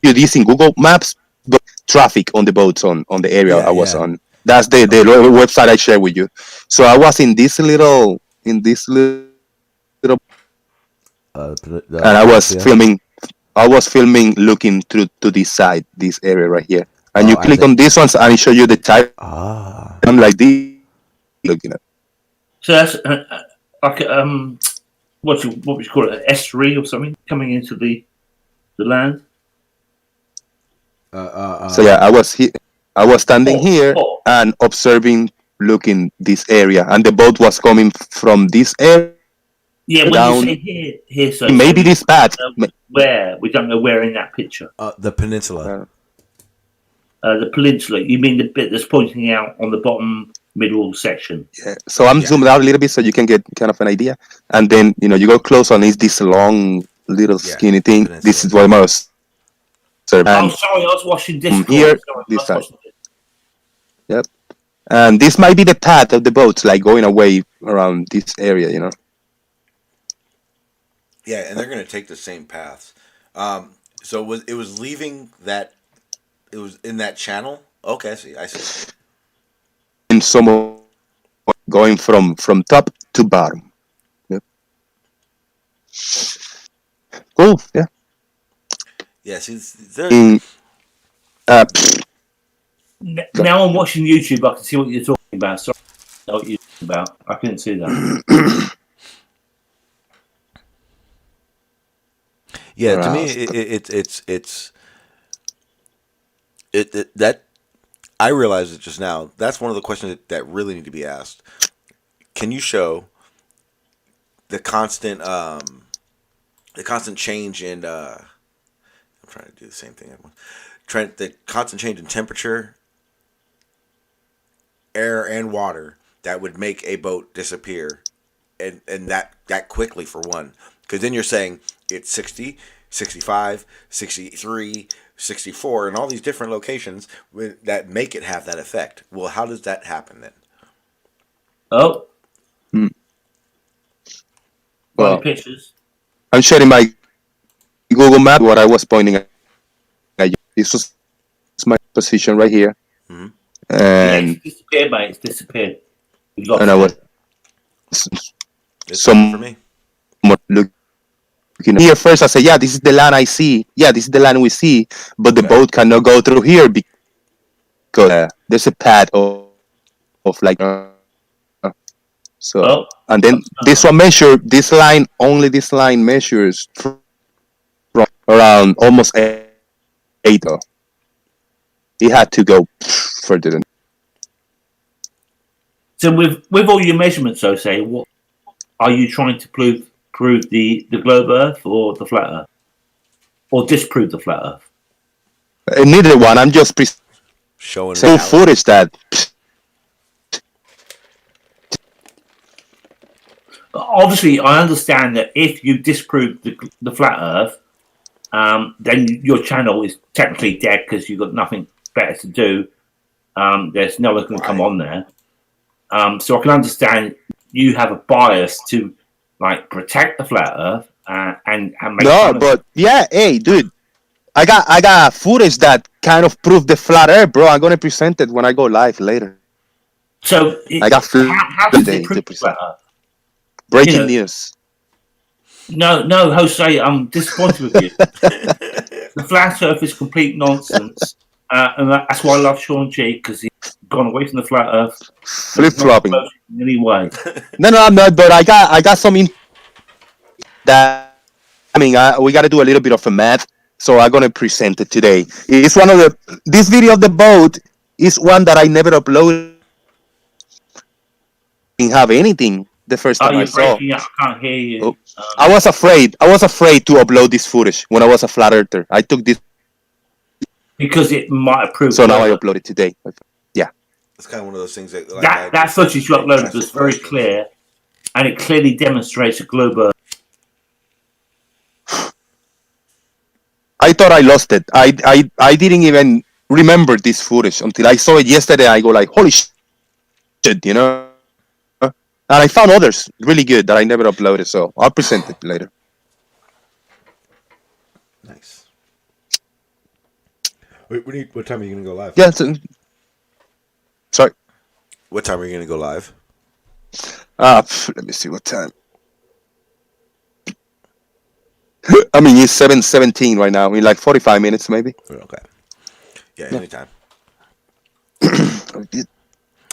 this in Google Maps, but traffic on the boats on the area I was on. That's the website I share with you. So I was in this little and I was filming. I was filming looking through to this side, this area right here. And you click on this one and it show you the type. I'm like this looking at. So that's like what would you call it, an estuary or something coming into the land. So yeah, I was standing here and observing, looking this area, and the boat was coming from this area. Yeah, when down, you say here, so maybe this path. Where we don't know where in that picture. The peninsula. The peninsula. You mean the bit that's pointing out on the bottom middle section? Yeah. So I'm zoomed out a little bit so you can get kind of an idea, and then you go close on is this long little skinny thing. Peninsula. This is what I was. I'm sorry, I was watching Discord. Here, this side. Yep. And this might be the path of the boats, like going away around this area, Yeah, and they're going to take the same paths. So it was leaving that. It was in that channel. Okay, I see. And some going from top to bottom. Yep. Cool. Yeah. Yeah. See, now I'm watching YouTube. I can see what you're talking about. Sorry, I know what you're talking about. I couldn't see that. Yeah, to me, it's that I realized it just now. That's one of the questions that really need to be asked. Can you show the constant change in? I'm trying to do the same thing. The constant change in temperature, air, and water that would make a boat disappear and that quickly for one, because then you're saying it's 60, 65, 63, 64, and all these different locations that make it have that effect. Well, how does that happen then? Oh, Hmm. body Well, pictures. I'm sharing my Google Map. What I was pointing at. This was my position right here, Mm-hmm. Yeah, and it's disappeared, mate. It's disappeared. We lost I was it. It's coming for me. somewhat looking here first. I said, yeah, this is the land I see. Yeah, this is the land we see, but the Okay. boat cannot go through here because there's a pad of like so. Oh, And then this one measure this line only. This line measures from around almost 8. He had to go further than. so with all your measurements, so say, what are you trying to prove the globe Earth or the flat Earth, or disprove the flat Earth? Neither one. I'm just Showing full reality. footage that. Obviously, I understand that if you disprove the flat Earth, then your channel is technically dead because you've got nothing better to do. There's no one can come on there. So I can understand you have a bias to like protect the flat Earth and make No, fun of but yeah, hey, dude, I got footage that kind of prove the flat Earth, bro. I'm gonna present it when I go live later. So I got how does it to prove the present. flat Earth? Breaking news. No, Jose, I'm disappointed with you. The flat Earth is complete nonsense, and that's why I love Sean G because he's gone away from the flat Earth. Flip He's not flopping. close in any way. No, I'm not. But I got some that. I mean, we got to do a little bit of a math, so I'm gonna present it today. It's one of this video of the boat is one that I never uploaded. Didn't have anything the first Oh, time I you're saw. breaking up. I can't hear you. Oh. I was afraid. I was afraid to upload this footage when I was a flat earther. I took this, Because it might have proved. so now I upload it today. Yeah. It's kind of one of those things that like, that footage you uploaded was very clear, and it clearly demonstrates a globe Earth. I thought I lost it. I didn't even remember this footage until I saw it yesterday. I go like, holy shit, you know. And I found others really good that I never uploaded, so I'll present it later. Nice. Wait, what time are you gonna go live? Yeah. Sorry. What time are you gonna go live? Let me see what time. I mean, it's 7:17 right now. In like 45 minutes, maybe. Okay. Yeah, anytime.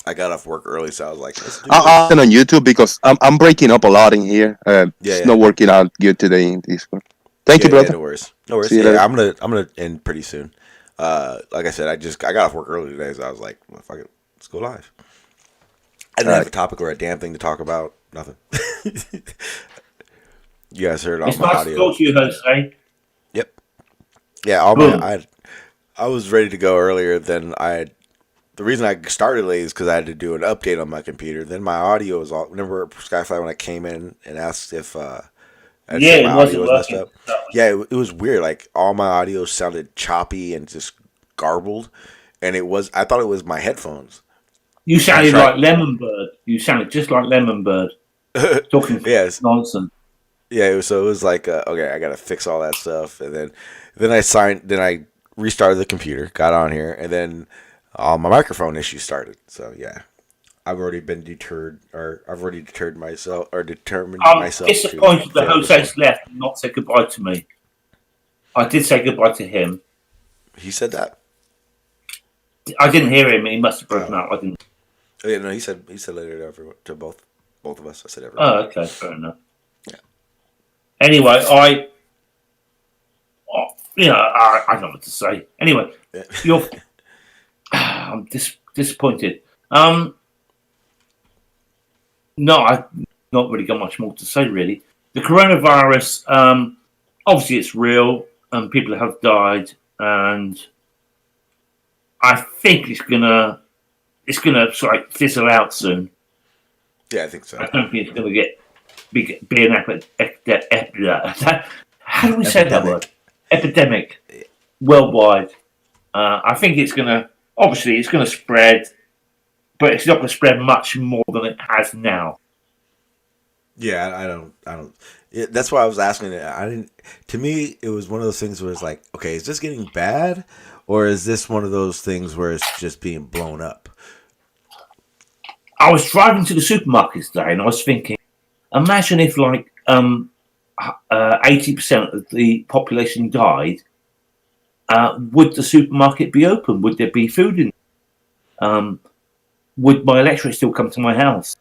I got off work early, so I was like, let's do I'll this. on YouTube because I'm breaking up a lot in here. It's not working out good today in this one. Thank you, brother. Yeah, no worries. No worries. See you Yeah, later. I'm gonna end pretty soon. Like I said, I got off work early today, so I was like, well, fuck it, let's go live. I didn't have a topic or a damn thing to talk about. Nothing. You guys heard all It's my nice audio. to talk to you, Jose. Yep. Yeah, all my I was ready to go earlier than I had. The reason I started late is because I had to do an update on my computer. Then my audio was all. Remember Skyfly when I came in and asked if I said Yeah, my it audio wasn't was messed working. up? Yeah, it was weird. Like all my audio sounded choppy and just garbled, and it was. I thought it was my headphones. You sounded tried- like Lemon Bird. You sounded just like Lemon Bird. Talking Yes. nonsense. Yeah, so it was like, okay, I gotta fix all that stuff, and then I restarted the computer, got on here, and then all my microphone issues started. So yeah, I've already determined myself I'm disappointed that Jose's left and not said goodbye to me. I did say goodbye to him. He said that. I didn't hear him. He must have broken up. I didn't. Oh, yeah, no, he said later to everyone, to both of us. I said everyone. Oh, okay, fair enough. Yeah. Anyway, I don't know what to say. Anyway, Yeah. I'm disappointed. No, I've not really got much more to say, really. The coronavirus, obviously it's real, and people have died, and I think it's gonna sort of fizzle out soon. Yeah, I think so. I don't think it's gonna get be an how do we say that word? Epidemic worldwide. I think it's gonna spread, but it's not gonna spread much more than it has now. Yeah, I don't. That's why I was asking it. I didn't. To me, it was one of those things where it's like, okay, is this getting bad, or is this one of those things where it's just being blown up? I was driving to the supermarket today, and I was thinking, imagine if 80% of the population died. Would the supermarket be open? Would there be food in? Would my electric still come to my house?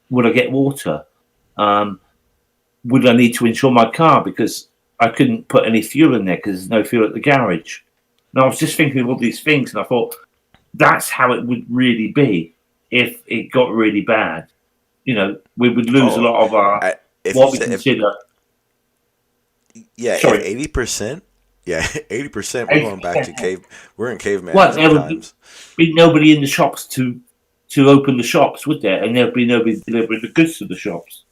Would I get water? Would I need to insure my car because I couldn't put any fuel in there because there's no fuel at the garage? And I was just thinking of all these things, and I thought that's how it would really be if it got really bad. We would lose a lot of our what we consider. Yeah, 80%. Yeah, 80%. We're going back to cave. We're in caveman there would times. be nobody in the shops to open the shops, would there? And there'd be nobody delivering the goods to the shops.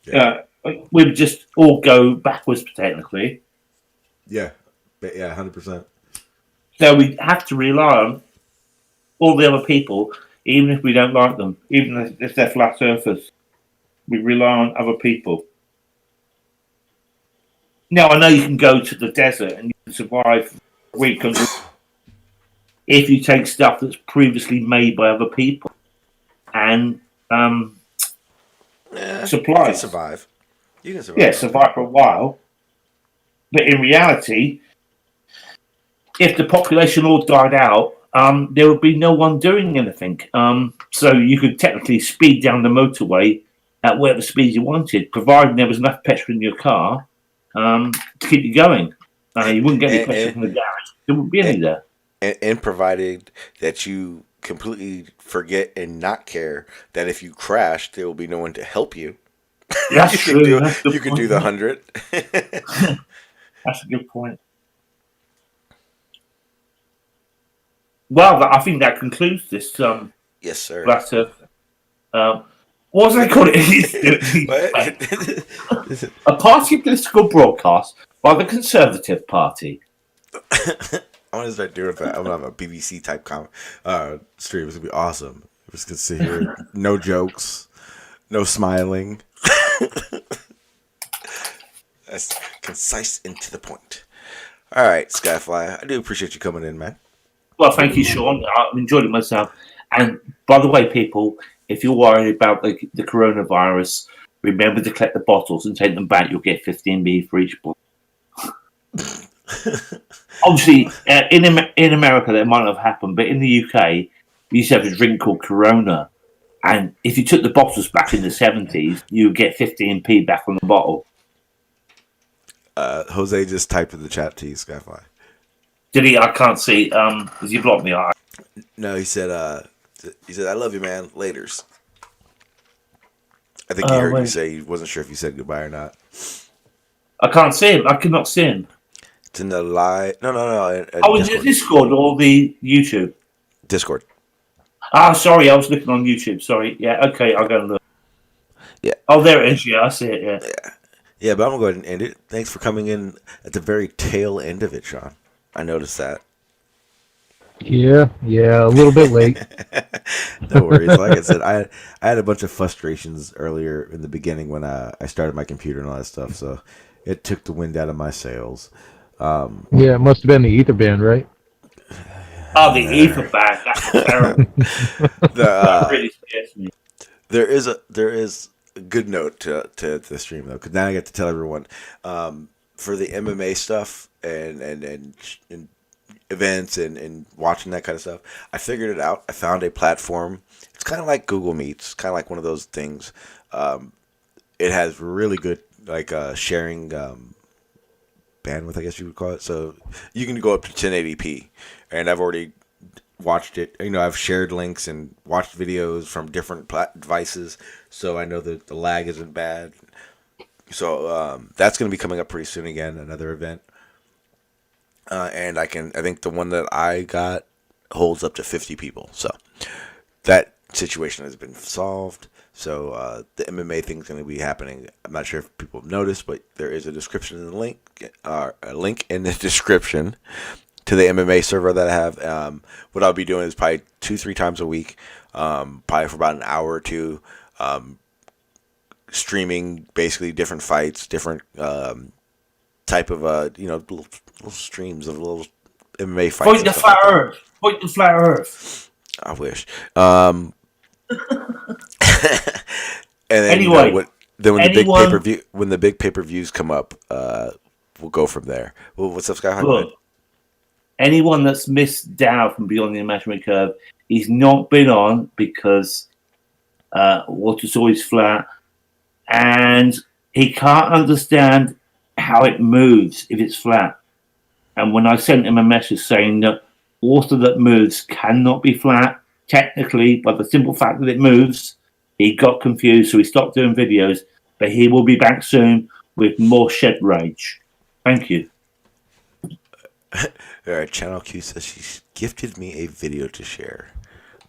Yeah. We would just all go backwards, technically. Yeah, 100%. So we have to rely on all the other people, even if we don't like them, even if they're flat earthers. We rely on other people. Now, I know you can go to the desert and you can survive a week if you take stuff that's previously made by other people and supplies. You can survive. Yeah, survive for a while. But in reality, if the population all died out, there would be no one doing anything. So you could technically speed down the motorway at whatever speed you wanted, provided there was enough petrol in your car to keep you going. You wouldn't get any petrol from the garage. There wouldn't be any there. And provided that you completely forget and not care that if you crash, there will be no one to help you. That's true. You could do the 100. That's a good point. Well, I think that concludes this. Yes, sir. What was I call it? A party political broadcast by the Conservative Party. I want to start doing that. I'm gonna have a BBC type stream. It's gonna be awesome. We're just gonna sit here, no jokes, no smiling. That's concise and to the point. All right, Skyfly. I do appreciate you coming in, man. Well, thank you, Sean. I enjoyed it myself. And by the way, people, if you're worried about the coronavirus, remember to collect the bottles and take them back. You'll get 15B for each bottle. Obviously, in America, that might not have happened, but in the UK, we used to have a drink called Corona. And if you took the bottles back in the 70s, you would get 15p back on the bottle. Jose just typed in the chat to you, Skyfly. Did he? I can't see. Because you blocked me. No, he said, I love you, man. Laters. I think he heard you say he wasn't sure if you said goodbye or not. I can't see him. I could not see him. It's in the live. No. Is it Discord or the YouTube? Discord. Sorry. I was looking on YouTube. Sorry. Yeah, okay. I'll go and look. Yeah. Oh, there it is. Yeah, I see it. Yeah. Yeah, but I'm going to go ahead and end it. Thanks for coming in at the very tail end of it, Sean. I noticed that. Yeah, a little bit late. No worries. Like I said, I had a bunch of frustrations earlier in the beginning when I started my computer and all that stuff, so it took the wind out of my sails. Yeah, it must have been the ether band, right? Oh, the ether band. That's terrible. That really scares me. There is a good note to the stream though, because now I get to tell everyone for the MMA stuff and events and watching that kind of stuff. I figured it out. I found a platform. It's kind of like Google Meets, kind of like one of those things. It has really good sharing bandwidth, I guess you would call it. So you can go up to 1080p, and I've already watched it. I've shared links and watched videos from different devices, so I know that the lag isn't bad. So that's going to be coming up pretty soon again, another event. And I think the one that I got holds up to 50 people. So that situation has been solved. So the MMA thing is going to be happening. I'm not sure if people have noticed, but there is a description in the link, a link in the description to the MMA server that I have. What I'll be doing is probably 2-3 times a week, probably for about an hour or two, streaming basically different fights, different type of little streams of little MMA fights. Point the flat Earth. Point the flat Earth. I wish. And then, anyway, when the big pay-per-views come up, we'll go from there. Well, what's up, Scott? Look, anyone that's missed Dow from Beyond the Imaginary Curve, he's not been on because water's always flat, and he can't understand how it moves if it's flat. And when I sent him a message saying that water that moves cannot be flat, technically, by the simple fact that it moves, he got confused, so he stopped doing videos. But he will be back soon with more shed rage. Thank you. All right, Channel Q says she's gifted me a video to share.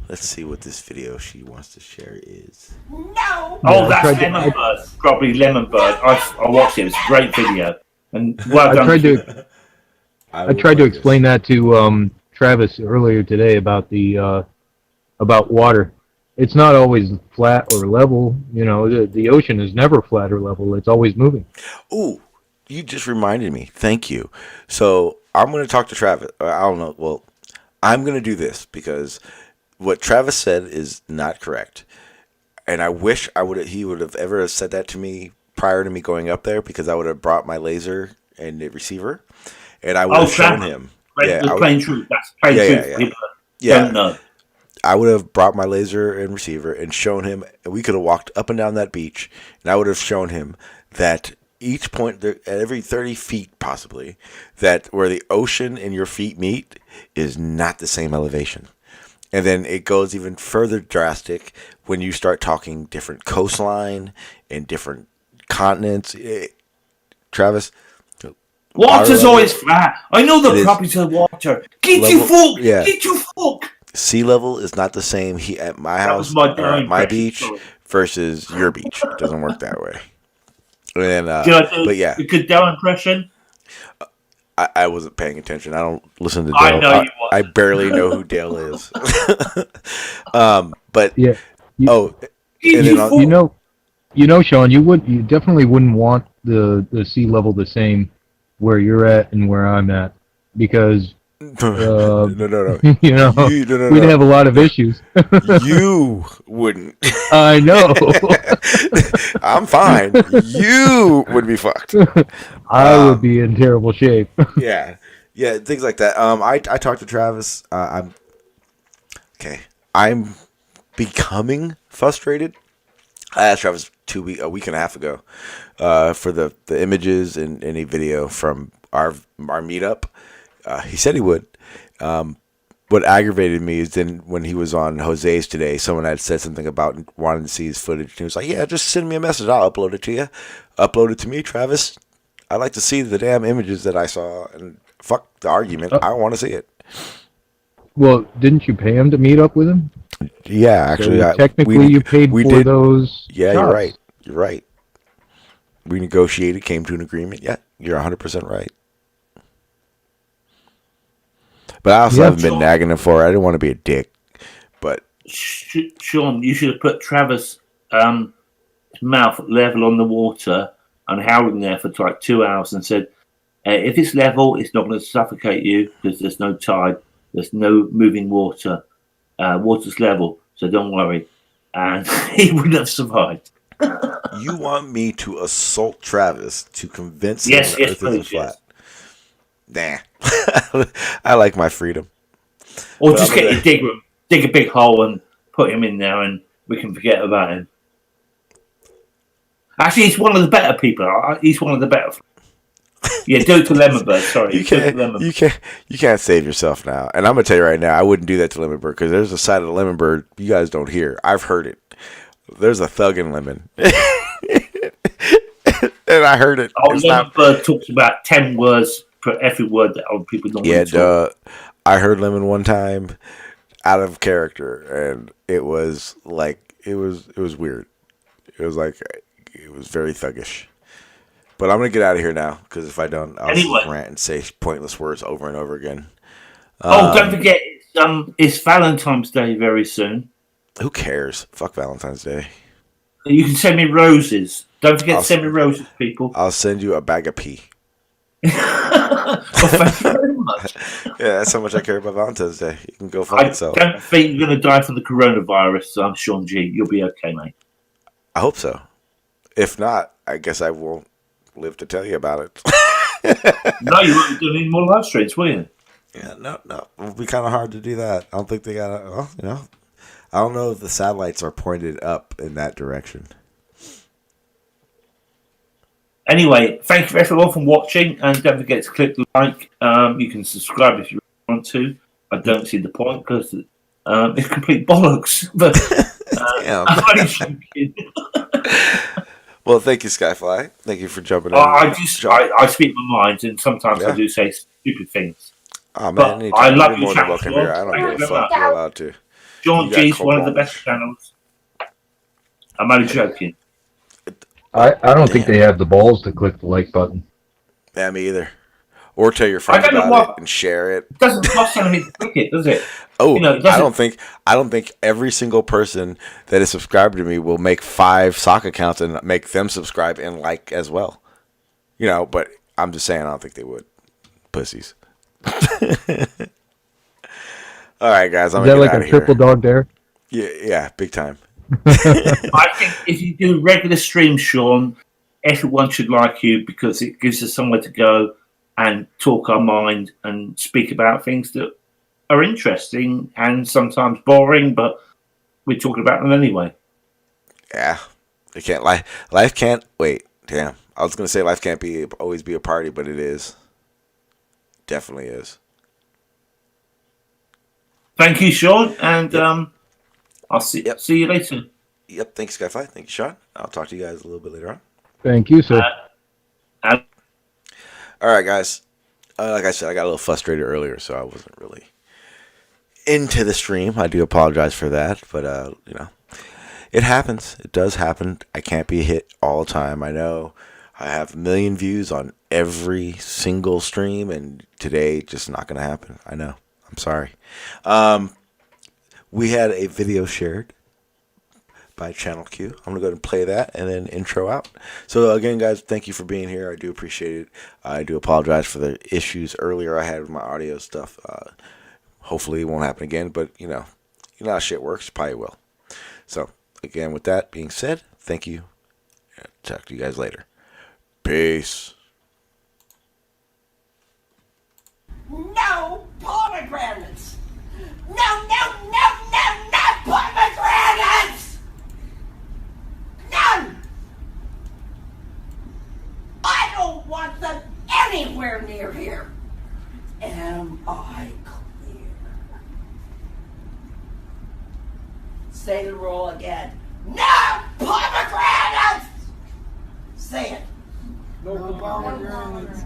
Let's see what this video she wants to share is. No! Oh, that's Lemon Bird. Probably Lemon Bird. I watched it. It's a great video. And well done. I tried to explain that to Travis earlier today about the about water. It's not always flat or level. You know, the ocean is never flat or level. It's always moving. Ooh, you just reminded me. Thank you. So I'm going to talk to Travis. I don't know. Well, I'm going to do this because what Travis said is not correct. And I wish he would have ever said that to me prior to me going up there, because I would have brought my laser and the receiver, and I would have shown him. Plain truth. That's plain truth. Yeah. Don't know. I would have brought my laser and receiver and shown him, and we could have walked up and down that beach, and I would have shown him that each point, at every 30 feet possibly, that where the ocean and your feet meet is not the same elevation. And then it goes even further drastic when you start talking different coastline and different continents. Travis, water's always flat. I know the properties of water. Get you fuck. Sea level is not the same at my house, my beach, versus your beach. It doesn't work that way. And but yeah, a good Dell impression. I wasn't paying attention. I don't listen to Dale. I know you was. I barely know who Dale is. But yeah, you know, Sean, you definitely wouldn't want the sea level the same where you're at and where I'm at, because no. You know, we'd have a lot of issues. You wouldn't. I know. I'm fine. You would be fucked. I would be in terrible shape. Yeah, things like that. I talked to Travis. I'm becoming frustrated. I asked Travis a week and a half ago for the images and any video from our meetup. He said he would. What aggravated me is then when he was on Jose's today, someone had said something about wanting to see his footage. And he was like, yeah, just send me a message. I'll upload it to you. Upload it to me, Travis. I'd like to see the damn images that I saw. And fuck the argument. I want to see it. Well, didn't you pay him to meet up with him? Yeah, actually. So technically, you paid for those Yeah, shots. You're right. We negotiated, came to an agreement. Yeah, you're 100% right. But I also haven't been nagging him for it. I didn't want to be a dick. But Sean, you should have put Travis' mouth level on the water and held him there for like 2 hours and said, if it's level, it's not going to suffocate you because there's no tide. There's no moving water. Water's level, so don't worry. And he would have survived. You want me to assault Travis to convince him the Earth isn't flat? Nah. I like my freedom. Or just dig a big hole and put him in there and we can forget about him. Actually, he's one of the better people. He's one of the better. Yeah, do it to Lemonbird. Sorry. You can't save yourself now. And I'm going to tell you right now, I wouldn't do that to Lemonbird because there's a side of the Lemonbird you guys don't hear. I've heard it. There's a thug in Lemon. And I heard it. Lemonbird talks about 10 words for every word that other people don't want to talk. I heard Lemon one time out of character, and it was like it was weird. It was like it was very thuggish. But I'm gonna get out of here now because if I don't, I'll Anyway. rant and say pointless words over and over again. Don't forget, it's Valentine's Day very soon. Who cares? Fuck Valentine's Day. You can send me roses. Don't forget to send me roses, people. I'll send you a bag of pee. Well, thank you very much. Yeah, that's how much I care about Valentine's Day. You can go fuck I yourself. don't think you're going to die from the coronavirus, Sean G. You'll be okay, mate. I hope so. If not, I guess I won't live to tell you about it. No, you won't be doing any more live streams, will you? Yeah, no. It'll be kind of hard to do that. I don't think they got to, I don't know if the satellites are pointed up in that direction. Anyway, thank you everyone for watching, and don't forget to click the like. You can subscribe if you want to. I don't see the point because it's complete bollocks. But I'm only joking. Well, thank you, Skyfly. Thank you for jumping in. I speak my mind, and sometimes I do say stupid things. Oh man, but anytime. I love You're you, more than welcome here. I don't give a fuck. You're allowed to. Sean G's one of the best channels. I'm only joking. I don't think they have the balls to click the like button. Yeah, me either. Or tell your friends about it and share it. It doesn't cost anything to click it, does it? Oh, I don't think every single person that is subscribed to me will make 5 sock accounts and make them subscribe and like as well. But I'm just saying I don't think they would. Pussies. All right, guys. Is that like a triple dog dare? Yeah, big time. I think if you do regular streams, Sean, everyone should like you because it gives us somewhere to go and talk our mind and speak about things that are interesting and sometimes boring, but we're talking about them anyway. Yeah, it can't. Life can't wait. Damn, I was gonna say life can't always be a party, but it is. Definitely is. Thank you, Sean, and I'll see you later. Yep, thanks, Skyfly. Thank you, Sean. I'll talk to you guys a little bit later on. Thank you, sir. All right, guys. Like I said, I got a little frustrated earlier, so I wasn't really into the stream. I do apologize for that, but it happens. It does happen. I can't be hit all the time. I know I have 1 million views on every single stream, and today just not going to happen. I know. I'm sorry. We had a video shared by Channel Q. I'm going to go ahead and play that and then intro out. So again, guys, thank you for being here. I do appreciate it. I do apologize for the issues earlier I had with my audio stuff. Hopefully it won't happen again, but you know how shit works. Probably will. So again, with that being said, thank you. Talk to you guys later. Peace. No pomegranates! No pomegranates! None! I don't want them anywhere near here. Am I clear? Say the rule again. No pomegranates! Say it. No pomegranates.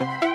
you